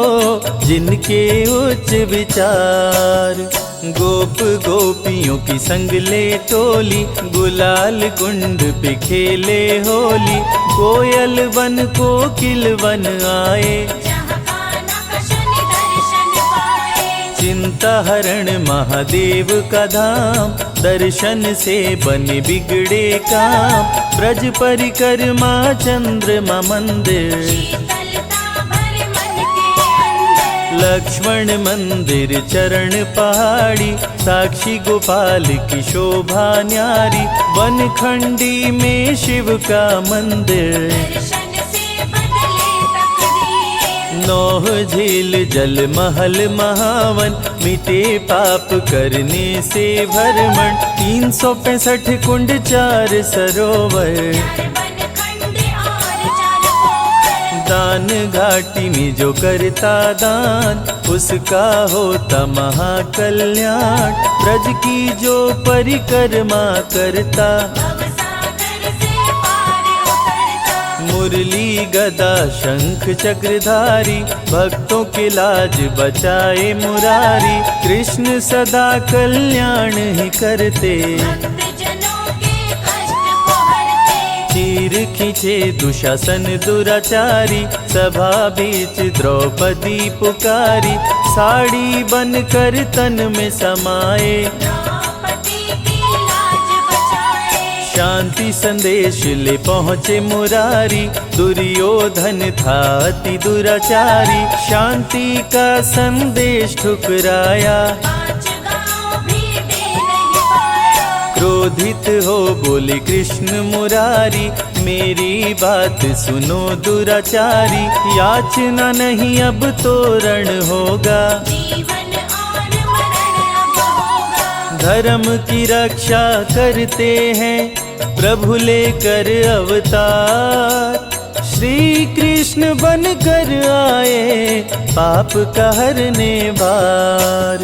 जिनके उच्च विचार। गोप गोपियों की संग ले टोली, गुलाल कुंड पे खेले होली। कोयल वन कोकिल वन आए, जहाँ कान्हा कृष्ण दर्शन पाए। चिंता हरण महादेव का धाम, दर्शन से बने बिगड़े काम। ब्रज परिक्रमा चंद्रमा मंदिर, शीतलता भरे मन के अंदर। लक्ष्मण मंदिर चरण पहाड़ी, साक्षी गोपाल की शोभा न्यारी। वनखंडी में शिव का मंदिर, दर्शन से बदले तकदीर। नौह झील जल महल महावन, मिटे पाप करने से भरमण। 365 कुंड 4 सरोवर, चार वनखंड और चार पोखर। दान घाटी में जो करता दान, उसका होता महाकल्याण। ब्रज की जो परिक्रमा करता, भवसागर से पार उतरता। मुरली गदा शंख चक्रधारी, भक्तों के लाज बचाए मुरारी। कृष्ण सदा कल्याण ही करते, भक्तजनों के कष्ट को हरते। चीर खींचे दुशासन दुराचारी, सभा बीच द्रौपदी पुकारी। साड़ी बनकर तन में समाए, द्रौपदी की लाज बचाए। शांति संदेश ले पहुँचे मुरारी। दुर्योधन था अति दुराचारी, शांति का संदेश ठुकराया। 5 गांव भी दे नहीं पाया। क्रोधित हो बोले कृष्ण मुरारी, मेरी बात सुनो दुराचारी। याचना नहीं अब तो रण होगा, जीवन और मरण अब होगा। धर्म की रक्षा करते हैं प्रभु लेकर अवतार। श्री कृष्ण बनकर आए, पाप का हरने भार।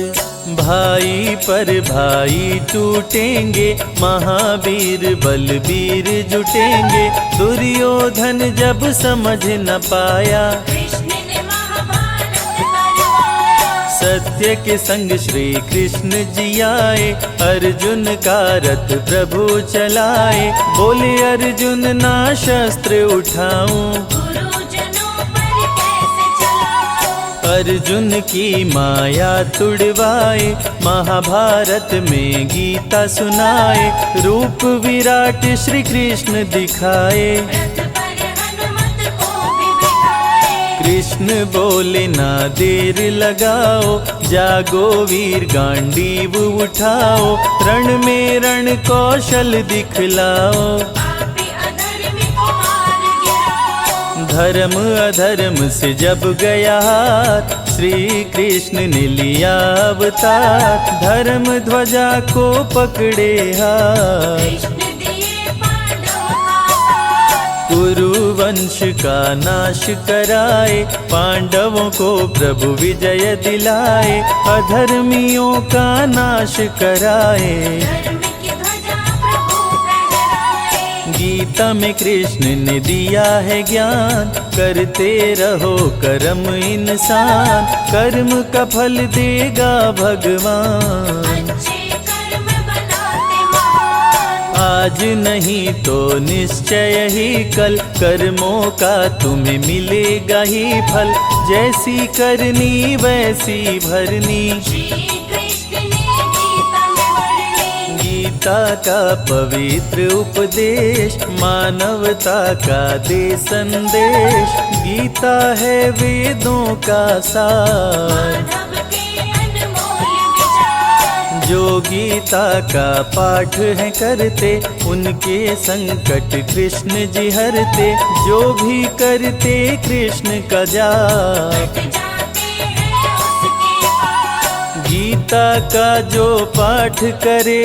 भाई पर भाई टूटेंगे, महावीर बलबीर जुटेंगे। दुर्योधन जब समझ न पाया, कृष्ण ने महाभारत करवाया। सत्य के संग श्री कृष्ण जी आए, अर्जुन का रथ प्रभु चलाए। बोले अर्जुन ना शस्त्र उठाऊं, गुरुजनों पर कैसे चलाऊं। अर्जुन की माया तुड़वाए। महाभारत में गीता सुनाए, रूप विराट श्री कृष्ण दिखाए। रथ पर हनुमत को भी बिठाए। कृष्ण बोले ना देर लगाओ, जागो वीर गांडीव उठाओ। रण में रण कौशल दिखलाओ, पापी अधर्मी को मार गिराओ। धर्म अधर्म से जब गया हाथ, श्री कृष्ण ने लिया अवतार। धर्म ध्वजा को पकड़े हाथ, कृष्ण दिए पांडवों का साथ। कुरु वंश का नाश कराए, पांडवों को प्रभु विजय दिलाए। अधर्मियों का नाश कराए, धर्म की ध्वजा प्रभु फहराए। गीता में कृष्ण ने दिया है ज्ञान। करते रहो कर्म इंसान, कर्म का फल देगा भगवान। अच्छे कर्म बनाते महान। आज नहीं तो निश्चय ही कल, कर्मों का तुम्हें मिलेगा ही फल। जैसी करनी वैसी भरनी, श्री कृष्ण ने गीता में वर्णी। गीता का पवित्र उपदेश, मानवता का दे संदेश। गीता है वेदों का सार, माधव के अनमोल विचार। जो गीता का पाठ है करते, उनके संकट कृष्ण जी हरते। जो भी करते कृष्ण का जाप, हट जाते हैं उसके पाप। गीता का जो पाठ करे,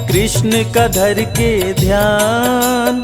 कृष्ण का धर के ध्यान।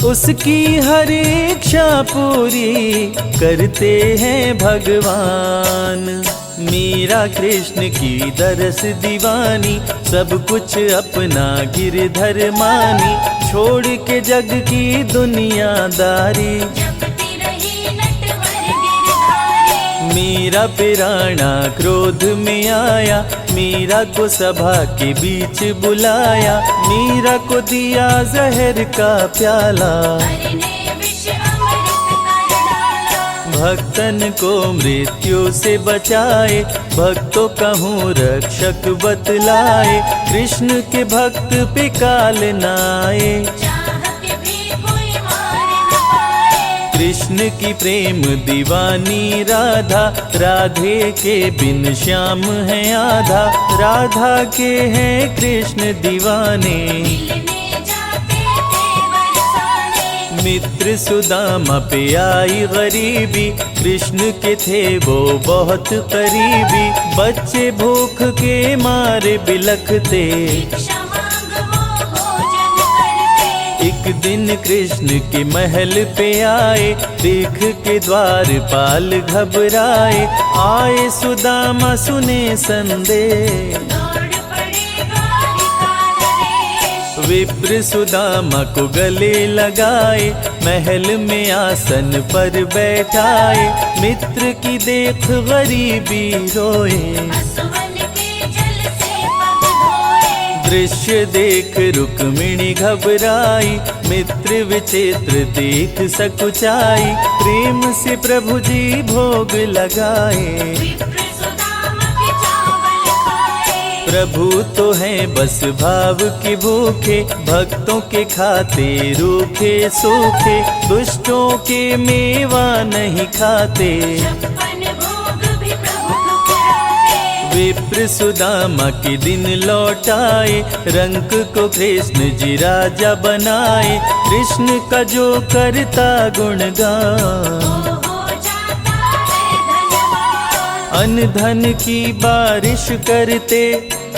उसकी हर इच्छा पूरी करते हैं भगवान। मीरा कृष्ण की दरस दीवानी, सब कुछ अपना गिरधर मानी। छोड़ के जग की दुनियादारी, जपती रही नटवर गिरधारी। मीरा पिराना क्रोध में आया, मीरा को सभा के बीच बुलाया, मीरा को दिया जहर का प्याला। हरि ने विष अमृत कर डाला, भक्तन को मृत्यु से बचाए, भक्तों कहूँ रक्षक बतलाए। कृष्ण के भक्त पे काल नाए, चाह के भी कोई मार न पाए। कृष्ण की प्रेम दीवानी राधा, राधे के बिन श्याम है आधा। राधा के हैं कृष्ण दीवाने, मिलने जाते थे बरसाने। मित्र सुदामा पे आई गरीबी, कृष्ण के थे वो बहुत करीबी। बच्चे भूख के मारे बिलखते, भिक्षा मांग वो भोजन करते। एक दिन कृष्ण के महल पे आए, देख के द्वारपाल घबराए। आए सुदामा सुने संदेश, दौड़ पड़े द्वारिका नरेश। विप्र सुदामा को गले लगाए, महल में आसन पर बैठाए। मित्र की देख गरीबी रोए, असुवन के जल से पग धोए। दृश्य देख रुक्मिणी घबराई, मित्र विचित्र देख सकुचाई। प्रेम से प्रभु जी भोग लगाए, विप्र सुदामा के चावल खाए। प्रभु तो है बस भाव के भूखे, भक्तों के खाते रूखे सूखे। दुष्टों के मेवा नहीं खाते, 56 भोग भी प्रभु ठुकराते। विप्र सुदामा के दिन लौटाए, रंक को कृष्ण जी राजा बनाए। कृष्ण का जो करता गुणगान, हो जाता है धनवान। अन्न धन की बारिश करते,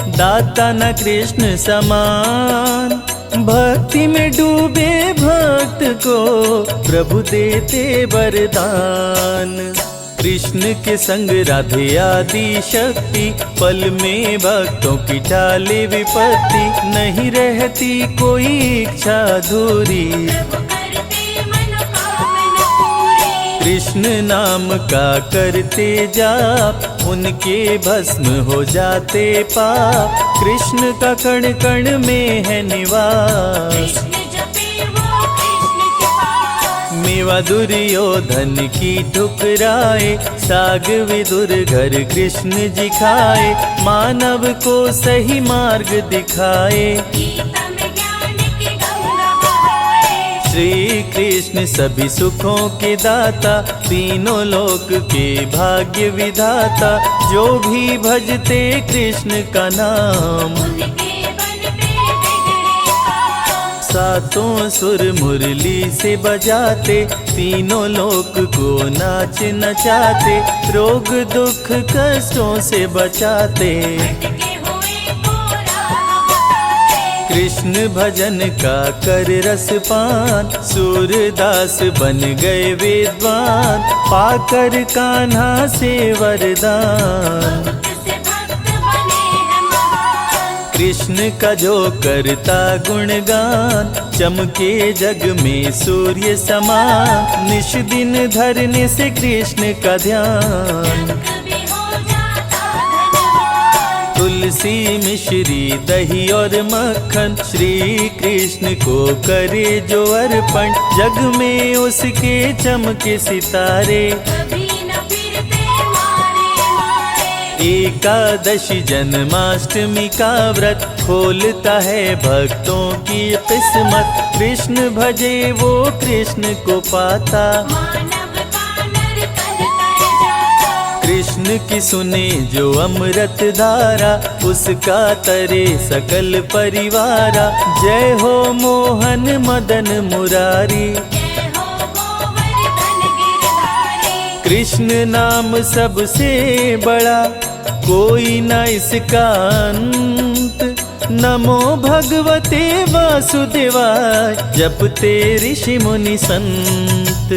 दाता न कृष्ण समान। भक्ति में डूबे भक्त को प्रभु देते वरदान। कृष्ण के संग राधे आदि शक्ति, पल में भक्तों की टाले विपत्ति। नहीं रहती कोई इच्छा अधूरी, प्रभु करते मनोकामना पूरी। कृष्ण नाम का करते जाप, उनके भस्म हो जाते पाप। कृष्ण का कण कण में है निवास, कृष्ण जपे वो कृष्ण के पास। मेवा दुर्योधन की ठुकराए, साग विदुर घर कृष्ण जी खाए। मानव को सही मार्ग दिखाए, गीता में ज्ञान की गंगा बहाए। श्री कृष्ण सभी सुखों के दाता, तीनों लोक के भाग्य विधाता। जो भी भजते कृष्ण का नाम, उनके बनते बिगड़े काम। सातों सुर मुरली से बजाते, तीनों लोक को नाच नचाते। रोग दुख कष्टों से बचाते, भटके हुए को राह बताते। कृष्ण भजन का कर रस पान। सूरदास बन गए विद्वान, पाकर कान्हा से वरदान। भक्त से भक्त बने हैं महान। कृष्ण का जो करता गुणगान, चमके जग में सूर्य समान। निश दिन धरने से कृष्ण का ध्यान, जग भी हो जाता धनवान। तुलसी मिश्री दही और मक्खन, श्री कृष्ण को करे जो अर्पण। जग में उसके चमके सितारे, कभी न फिरते मारे मारे। एकादशी जन्माष्टमी का व्रत, खोलता है भक्तों की किस्मत। कृष्ण भजे वो कृष्ण को पाता, मानव का नर तन तर जाता। कृष्ण की सुने जो अमृत धारा, उसका तरे सकल परिवारा। जय हो मोहन मदन मुरारी, जय हो गोवर्धन गिरधारी। कृष्ण नाम सबसे बड़ा, कोई न इसका अंत। नमो भगवते वासुदेवाय, जपते ऋषि मुनि संत।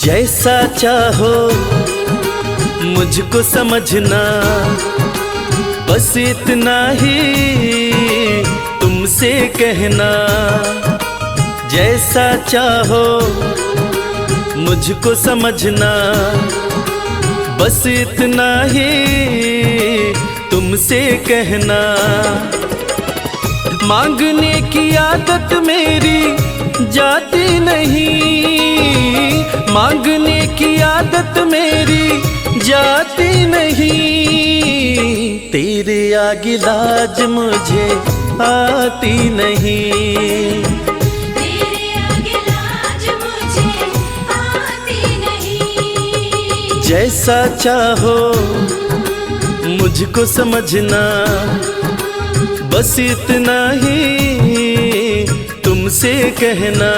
जैसा चाहो मुझको समझना, बस इतना ही तुमसे कहना। जैसा चाहो मुझको समझना, बस इतना ही तुमसे कहना। मांगने की आदत मेरी जाती नहीं, मांगने की आदत मेरी जाती नहीं। तेरे आगे लाज मुझे आती नहीं, तेरे आगे लाज मुझे आती नहीं। जैसा चाहो मुझको समझना, बस इतना ही तुमसे कहना।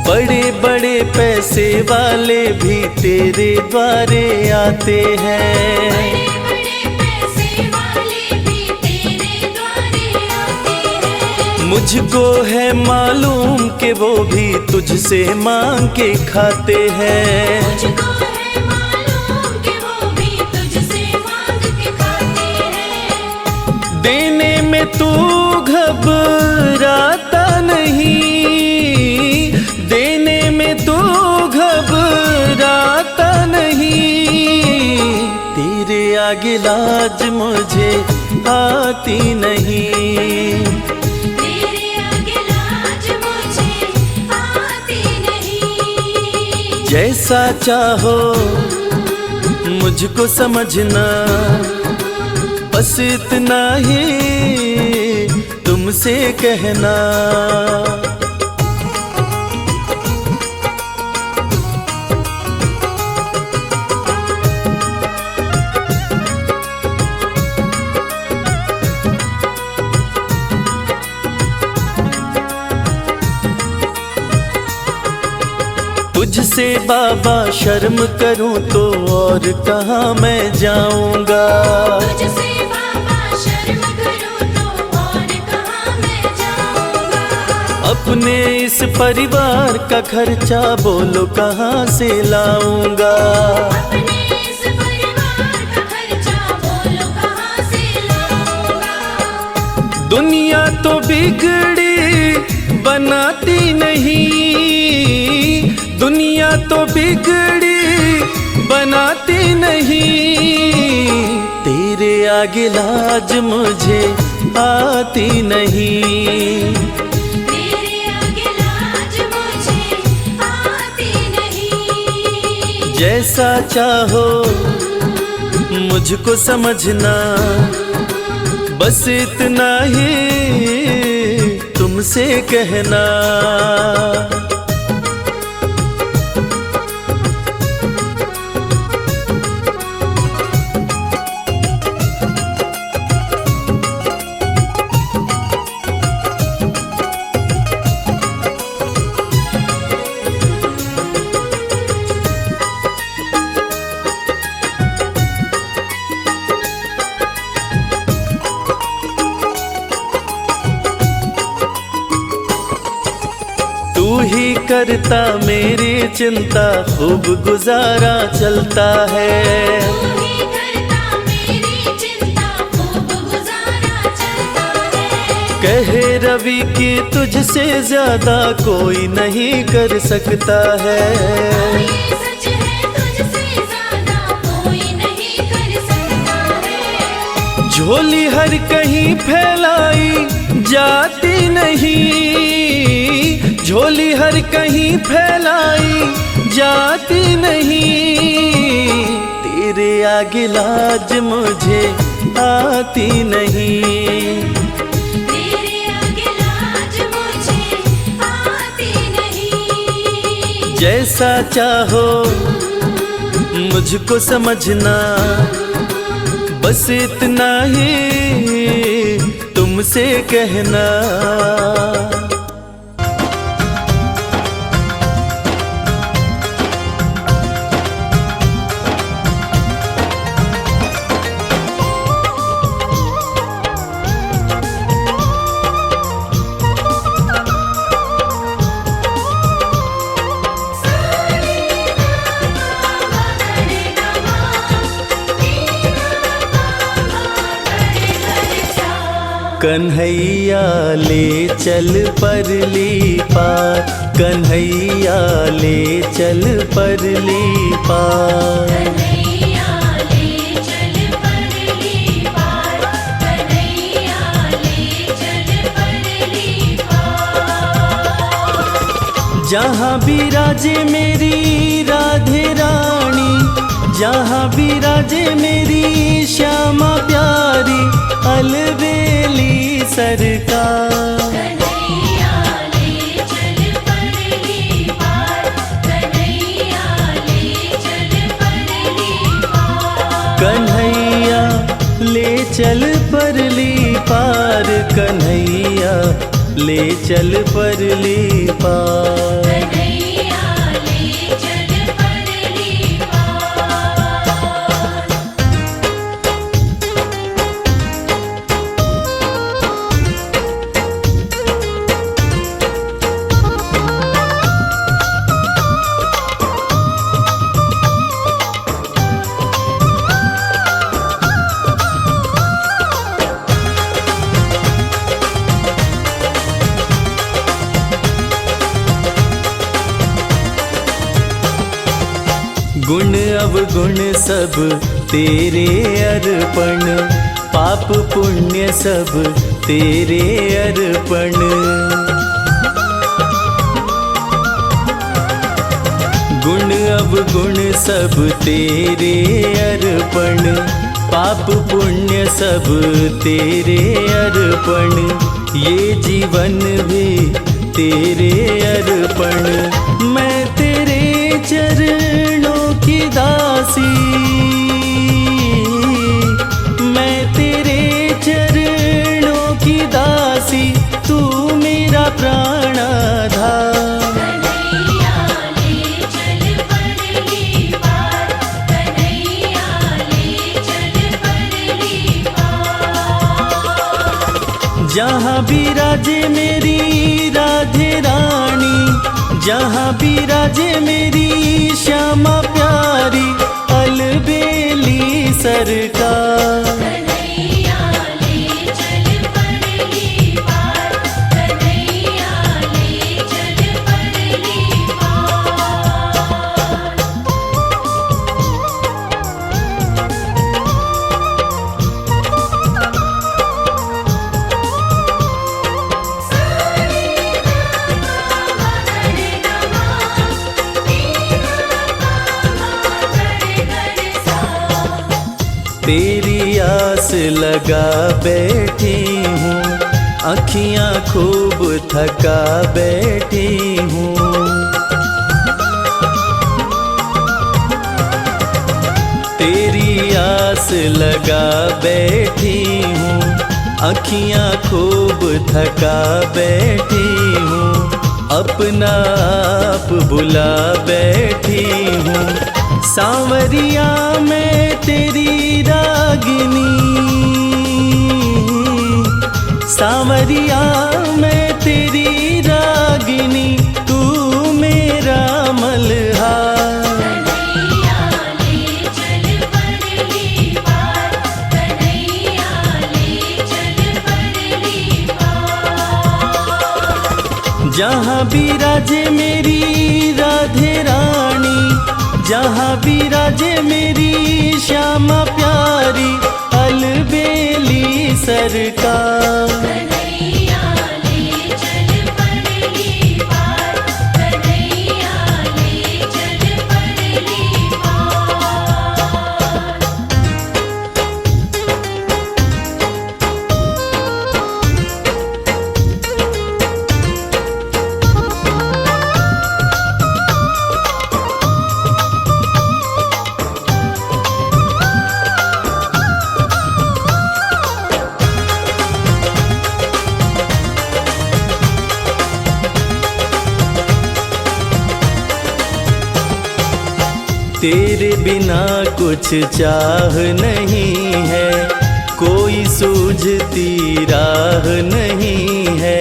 बड़े बड़े पैसे वाले भी तेरे द्वारे आते हैं, बड़े पैसे वाले भी तेरे द्वारे आते हैं। मुझको है मालूम कि वो भी तुझसे मांग के खाते हैं। मुझको है मालूम कि वो भी तुझसे मांग के खाते हैं। देने में तू घबराता नहीं, देने में तू घबराता नहीं। तेरे आगे लाज मुझे आती नहीं, तेरे आगे लाज मुझे आती नहीं। जैसा चाहो मुझको समझना, बस इतना ही तुमसे कहना। तुझसे बाबा शर्म करूं तो और कहाँ मैं जाऊंगा। तुझसे बाबा शर्म करूं तो और कहाँ मैं जाऊंगा। अपने इस परिवार का खर्चा बोलो कहाँ से लाऊंगा। अपने इस परिवार का खर्चा बोलो कहाँ से लाऊंगा। दुनिया तो बिगड़ी बनाती नहीं, दुनिया तो बिगड़ी बनाती नहीं। तेरे आगे लाज मुझे आती नहीं, तेरे आगे लाज मुझे आती नहीं। जैसा चाहो मुझको समझना, बस इतना ही तुमसे कहना। तू ही करता मेरी चिंता, खूब गुजारा चलता है। तू ही करता मेरी चिंता, खूब गुजारा चलता है। कहे रवि कि तुझसे ज्यादा कोई नहीं कर सकता है। ये सच है, तुझसे ज्यादा कोई नहीं कर सकता है। झोली हर कहीं फैलाई जाती नहीं, झोली हर कहीं फैलाई जाती नहीं। तेरे आगे लाज मुझे आती नहीं, तेरे आगे लाज मुझे आती नहीं। जैसा चाहो मुझको समझना, बस इतना ही तुमसे कहना। कन्हैया ले चल परली पार, कन्हैया ले चल परली पार। कन्हैया ले चल परली पार, कन्हैया ले चल परली पार। जहाँ विराजे मेरी राधे रानी, जहाँ विराजे मेरी श्यामा प्यारी, अलबेली सरकार। कन्हैया ले चल परली पार, कन्हैया ले चल परली पार। कन्हैया ले चल परली पार, कन्हैया ले चल परली पार। कन्हैया ले चल परली पार। गुण अवगुण सब तेरे अर्पण, पाप पुण्य सब तेरे अर्पण। गुण अवगुण सब तेरे अर्पण, पाप पुण्य सब तेरे अर्पण। ये जीवन भी तेरे अर्पण, मैं तेरे चरणों की दासी, मैं तेरे चरणों की दासी, तू मेरा प्राणाधार। कन्हैया ले चल परली पार, कन्हैया ले चल परली पार। जहाँ विराजे मेरी राधे रानी, जहाँ विराजे मेरी श्यामा प्यारी, अलबेली सरकार। कन्हैया ले चल परली पार, कन्हैया ले चल परली पार। तेरी आस लगा बैठी हूँ, अखियाँ खूब थका बैठी हूँ। तेरी आस लगा बैठी हूँ, अखियाँ खूब थका बैठी हूँ। अपना आप बुला बैठी हूँ, सांवरिया मैं तेरी रागिनी, सांवरिया मैं तेरी रागिनी, तू मेरा मल्हार। कन्हैया ले चल परली पार, कन्हैया ले चल परली पार। जहाँ विराजे मेरी राधे रानी, जहाँ विराजे मेरी श्यामा प्यारी, अलबेली सरकार। कन्हैया ले चल परली पार, कन्हैया ले चल परली पार। तेरे बिना कुछ चाह नहीं है, कोई सूझती राह नहीं है।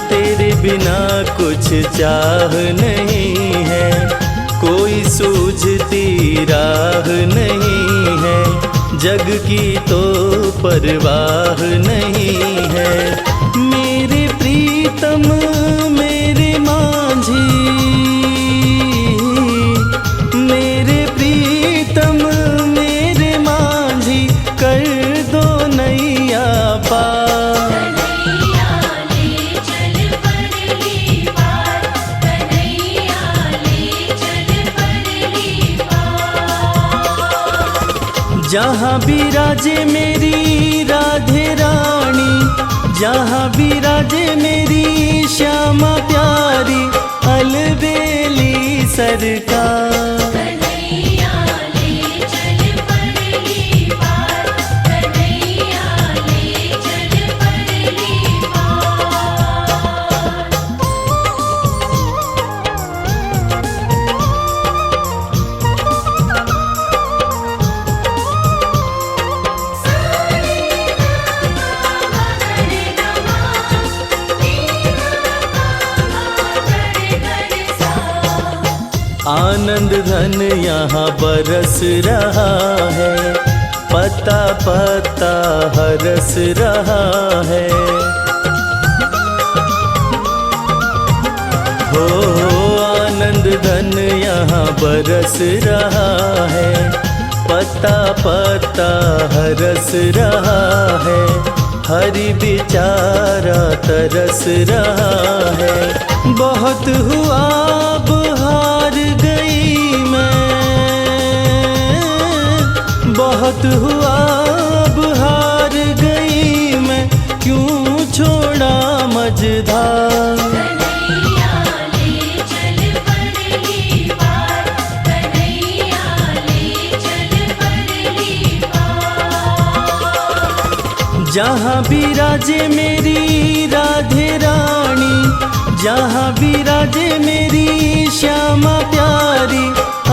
तेरे बिना कुछ चाह नहीं है, कोई सूझती राह नहीं है। जग की तो परवाह नहीं है। मेरे प्रीतम मेरे माझी, मेरे प्रीतम मेरे माझी, कर दो नैया पार। कन्हैया ले चल परली पार, कन्हैया ले चल परली पार। जहाँ विराजे मेरी राधे रानी, जहाँ विराजे मेरी श्यामा प्यारी, अलबेली सरकार। कन्हैया ले चल परली पार, कन्हैया ले चल परली पार। आनंद धन यहाँ बरस रहा है, पता पता हरस रहा है। हो आनंद धन यहाँ बरस रहा है, पता पता हरस रहा है। हरि बेचारा तरस रहा है। बहुत हुआ अब हार गई मैं, बहुत हुआ अब हार गई मैं, क्यों छोड़ा मझधार। कन्हैया ले चल परली पार, कन्हैया ले चल परली पार। जहाँ विराजे मेरी राधे रानी, जहाँ विराजे मेरी श्यामा प्यारी,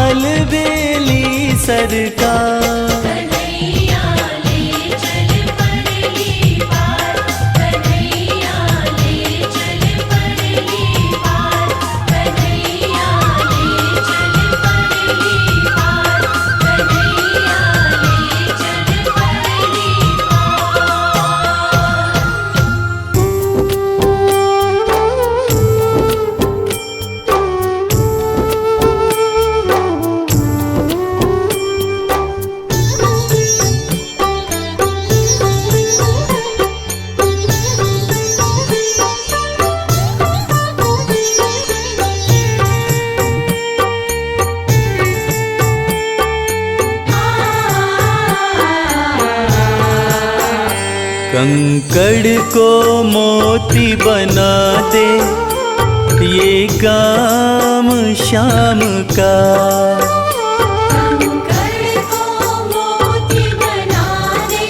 अलबेली सरकार। कन्हैया ले चल परली पार, कन्हैया ले चल परली पार, कन्हैया ले चल परली पार, कन्हैया ले चल परली कंकड़ को मोती बना दे, ये काम शाम का। कंकड़ को मोती बना दे,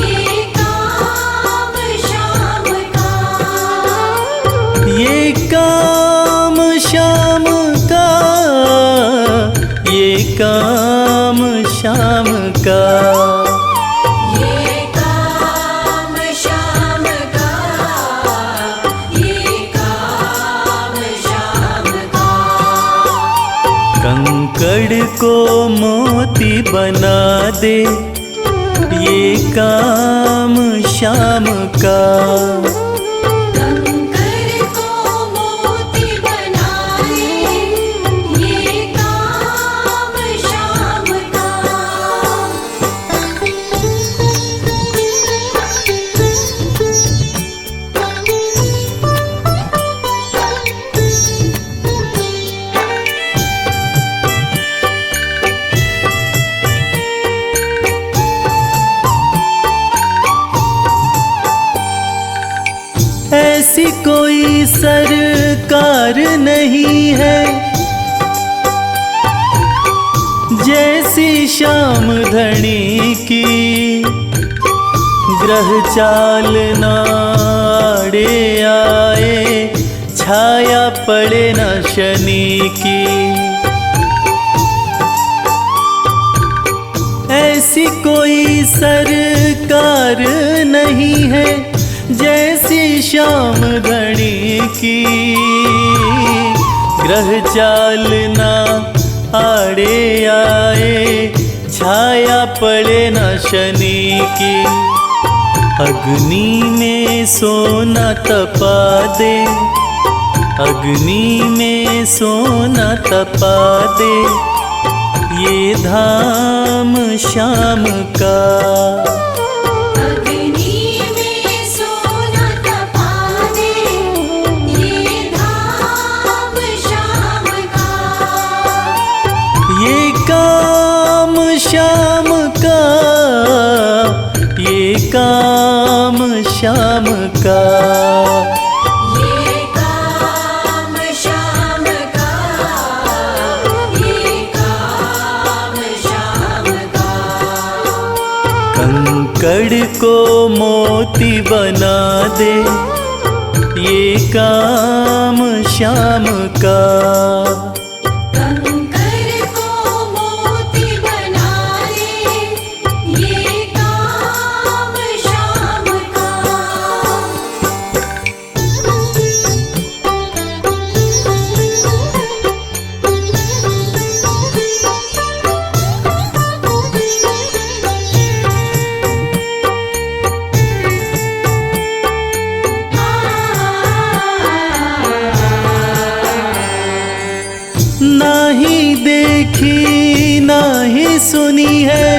ये काम शाम का। ये काम शाम का, ये काम शाम का। ये काम शाम का, ये काम शाम का। कंकड़ को मोती बना दे, ये काम शाम का। कंकड़ को मोती बना दे, ये काम शाम का। ऐसी कोई सरकार नहीं है, जैसी श्याम धनी की। ग्रह चाल नाड़े आए, छाया पड़े न शनि की। ऐसी कोई सरकार नहीं है जैसी श्याम धनी की। ग्रह चाल ना आड़े आए, छाया पड़े न शनि की। अग्नि में सोना तपा दे, अग्नि में सोना तपा दे, ये धाम श्याम का। अग्नि में सोना तपा दे, ये धाम श्याम का। ये काम श्याम का, ये काम श्याम का। ये काम श्याम का, ये काम श्याम का। कंकड़ को मोती बना दे, ये काम श्याम का। कंकर को मोती बना दे, ये काम श्याम का। नाही देखी नाही सुनी है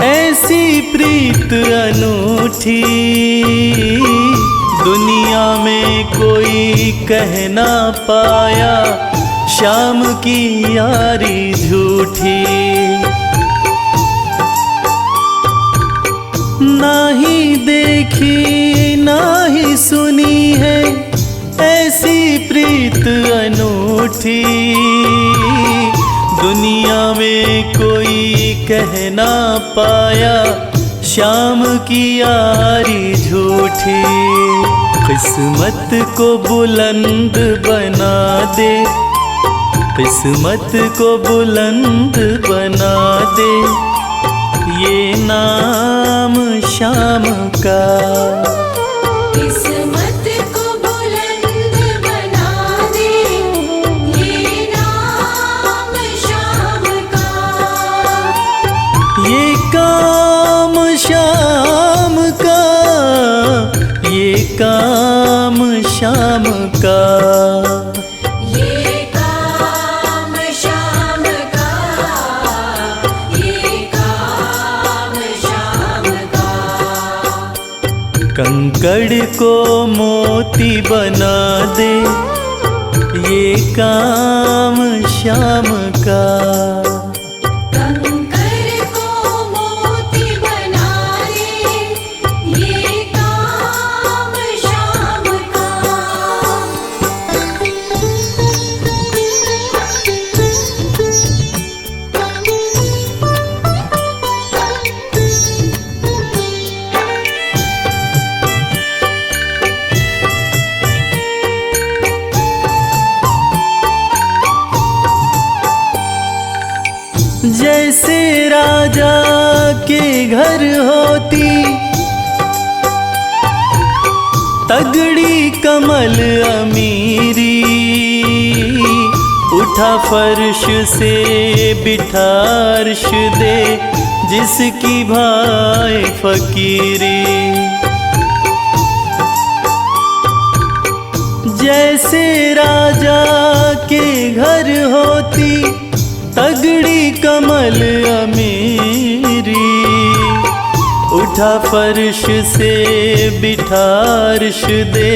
ऐसी प्रीत अनूठी। दुनिया में कोई कह ना पाया श्याम की यारी झूठी। नाही देखी नाही सुनी है ऐसी प्रीत अनूठी। दुनिया में कोई कह ना पाया श्याम की यारी झूठी। किस्मत को बुलंद बना दे, किस्मत को बुलंद बना दे, ये नाम श्याम का। किस्मत को बुलंद बना दे, ये नाम श्याम का। ये काम श्याम का, ये काम श्याम का। ये काम श्याम का, ये काम श्याम का। कंकड़ को मोती बना दे, ये काम श्याम का। कंकर को मोती बना दे, ये काम श्याम का। जैसे राजा के घर होती तगड़ी कमल अमीरी। उठा फर्श से बिठा अर्श दे, जिसकी भाई फकीरी। जैसे राजा के घर होती तगड़ी कमल अमीरी। उठा फर्श से बिठा अर्श दे,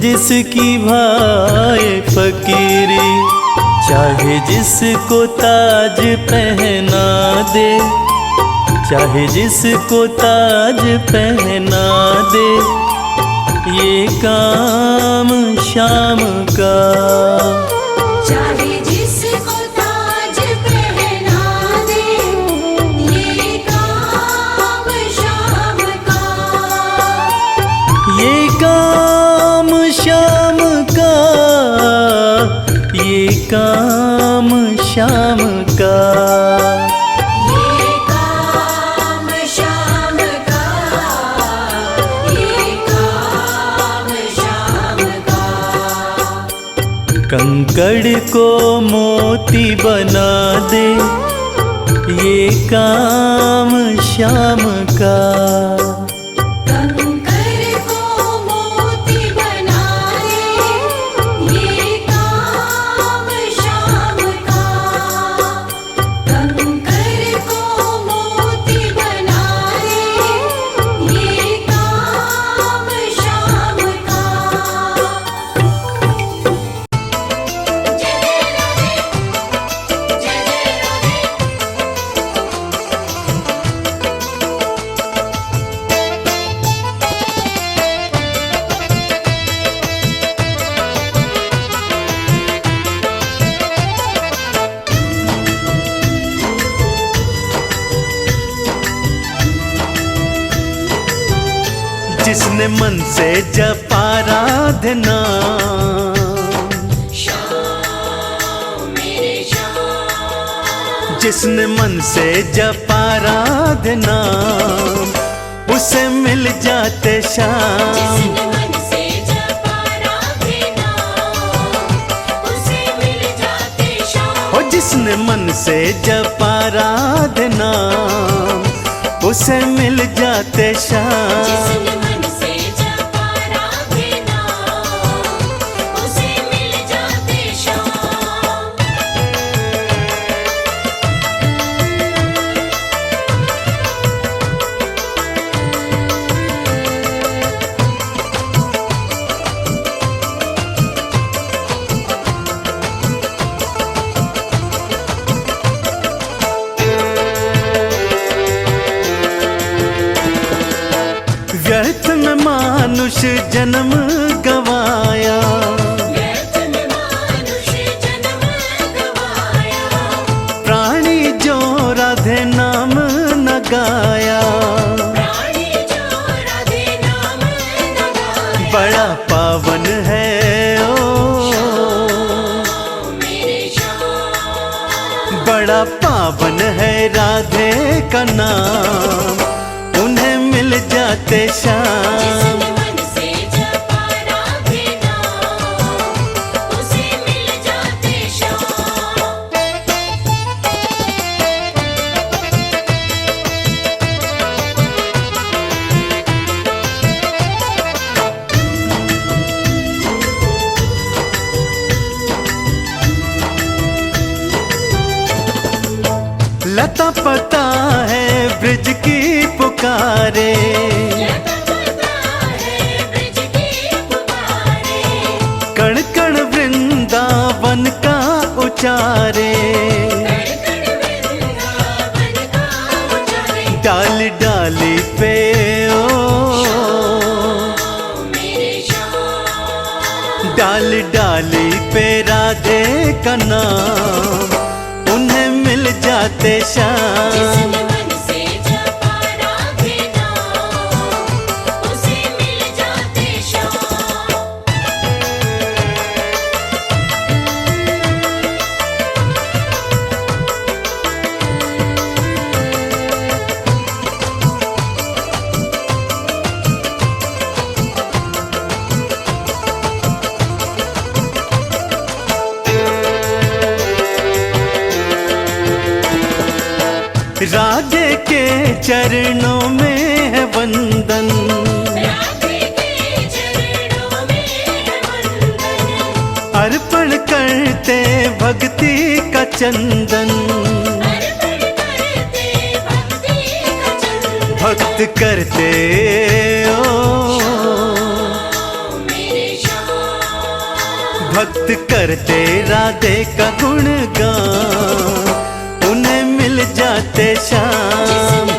जिसकी भाई फकीरी। चाहे जिसको ताज पहना दे, चाहे जिसको ताज पहना दे, ये काम श्याम का। चाहे जिसको ताज पहना दे, ये काम श्याम का। ये काम काम श्याम का, ये काम श्याम का, ये काम श्याम का। कंकड़ को मोती बना दे, ये काम श्याम का। कंकर को मोती बना दे, ये काम श्याम का। कंकर को मोती बना दे, ये काम श्याम का। जय जय राधे, जय जय राधे। जिसने मन से जपा राधे नाम, श्याम मेरे श्याम। जिसने मन से जपा राधे नाम, उसे मिल जाते श्याम। जिसने मन से जपा राधे नाम, उसे मिल जाते श्याम। ओ जिसने मन से जपा राधे नाम, उसे मिल जाते श्याम। जिसने मन से जपा राधे नाम, उसे मिल जाते श्याम। व्यर्थ में मानुष जन्म गवाया, व्यर्थ में मानुष जन्म गवाया। प्राणी जो राधे नाम न गाया। प्राणी जो राधे नाम न गाया। बड़ा पावन है ओ, मेरे श्याम। बड़ा पावन है राधे का नाम, उन्हें मिल जाते श्याम। जिसने मन से जपा राधे नाम, उसे मिल जाते श्याम। लता पता है ब्रिज की पुकारे, लता पता है ब्रिज की पुकारे। कण कण वृंदावन का उचारे। कण कण वृंदावन का उचारे। डाली डाली पे ओ, मेरे श्याम। डाली डाली पे राधे का नाम, उन्हें मिल जाते श्याम। जिसने मन से जपा राधे नाम, उसे मिल जाते श्याम। राधे के चरणों में है वंदन, राधे के चरणों में है वंदन। अर्पण करते भक्ति का चंदन। अर्पण करते भक्ति का चंदन। भक्त करते ओ, मेरे श्याम। भक्त करते राधे का गुणगान, उन्हें मिल जाते श्याम। जिसने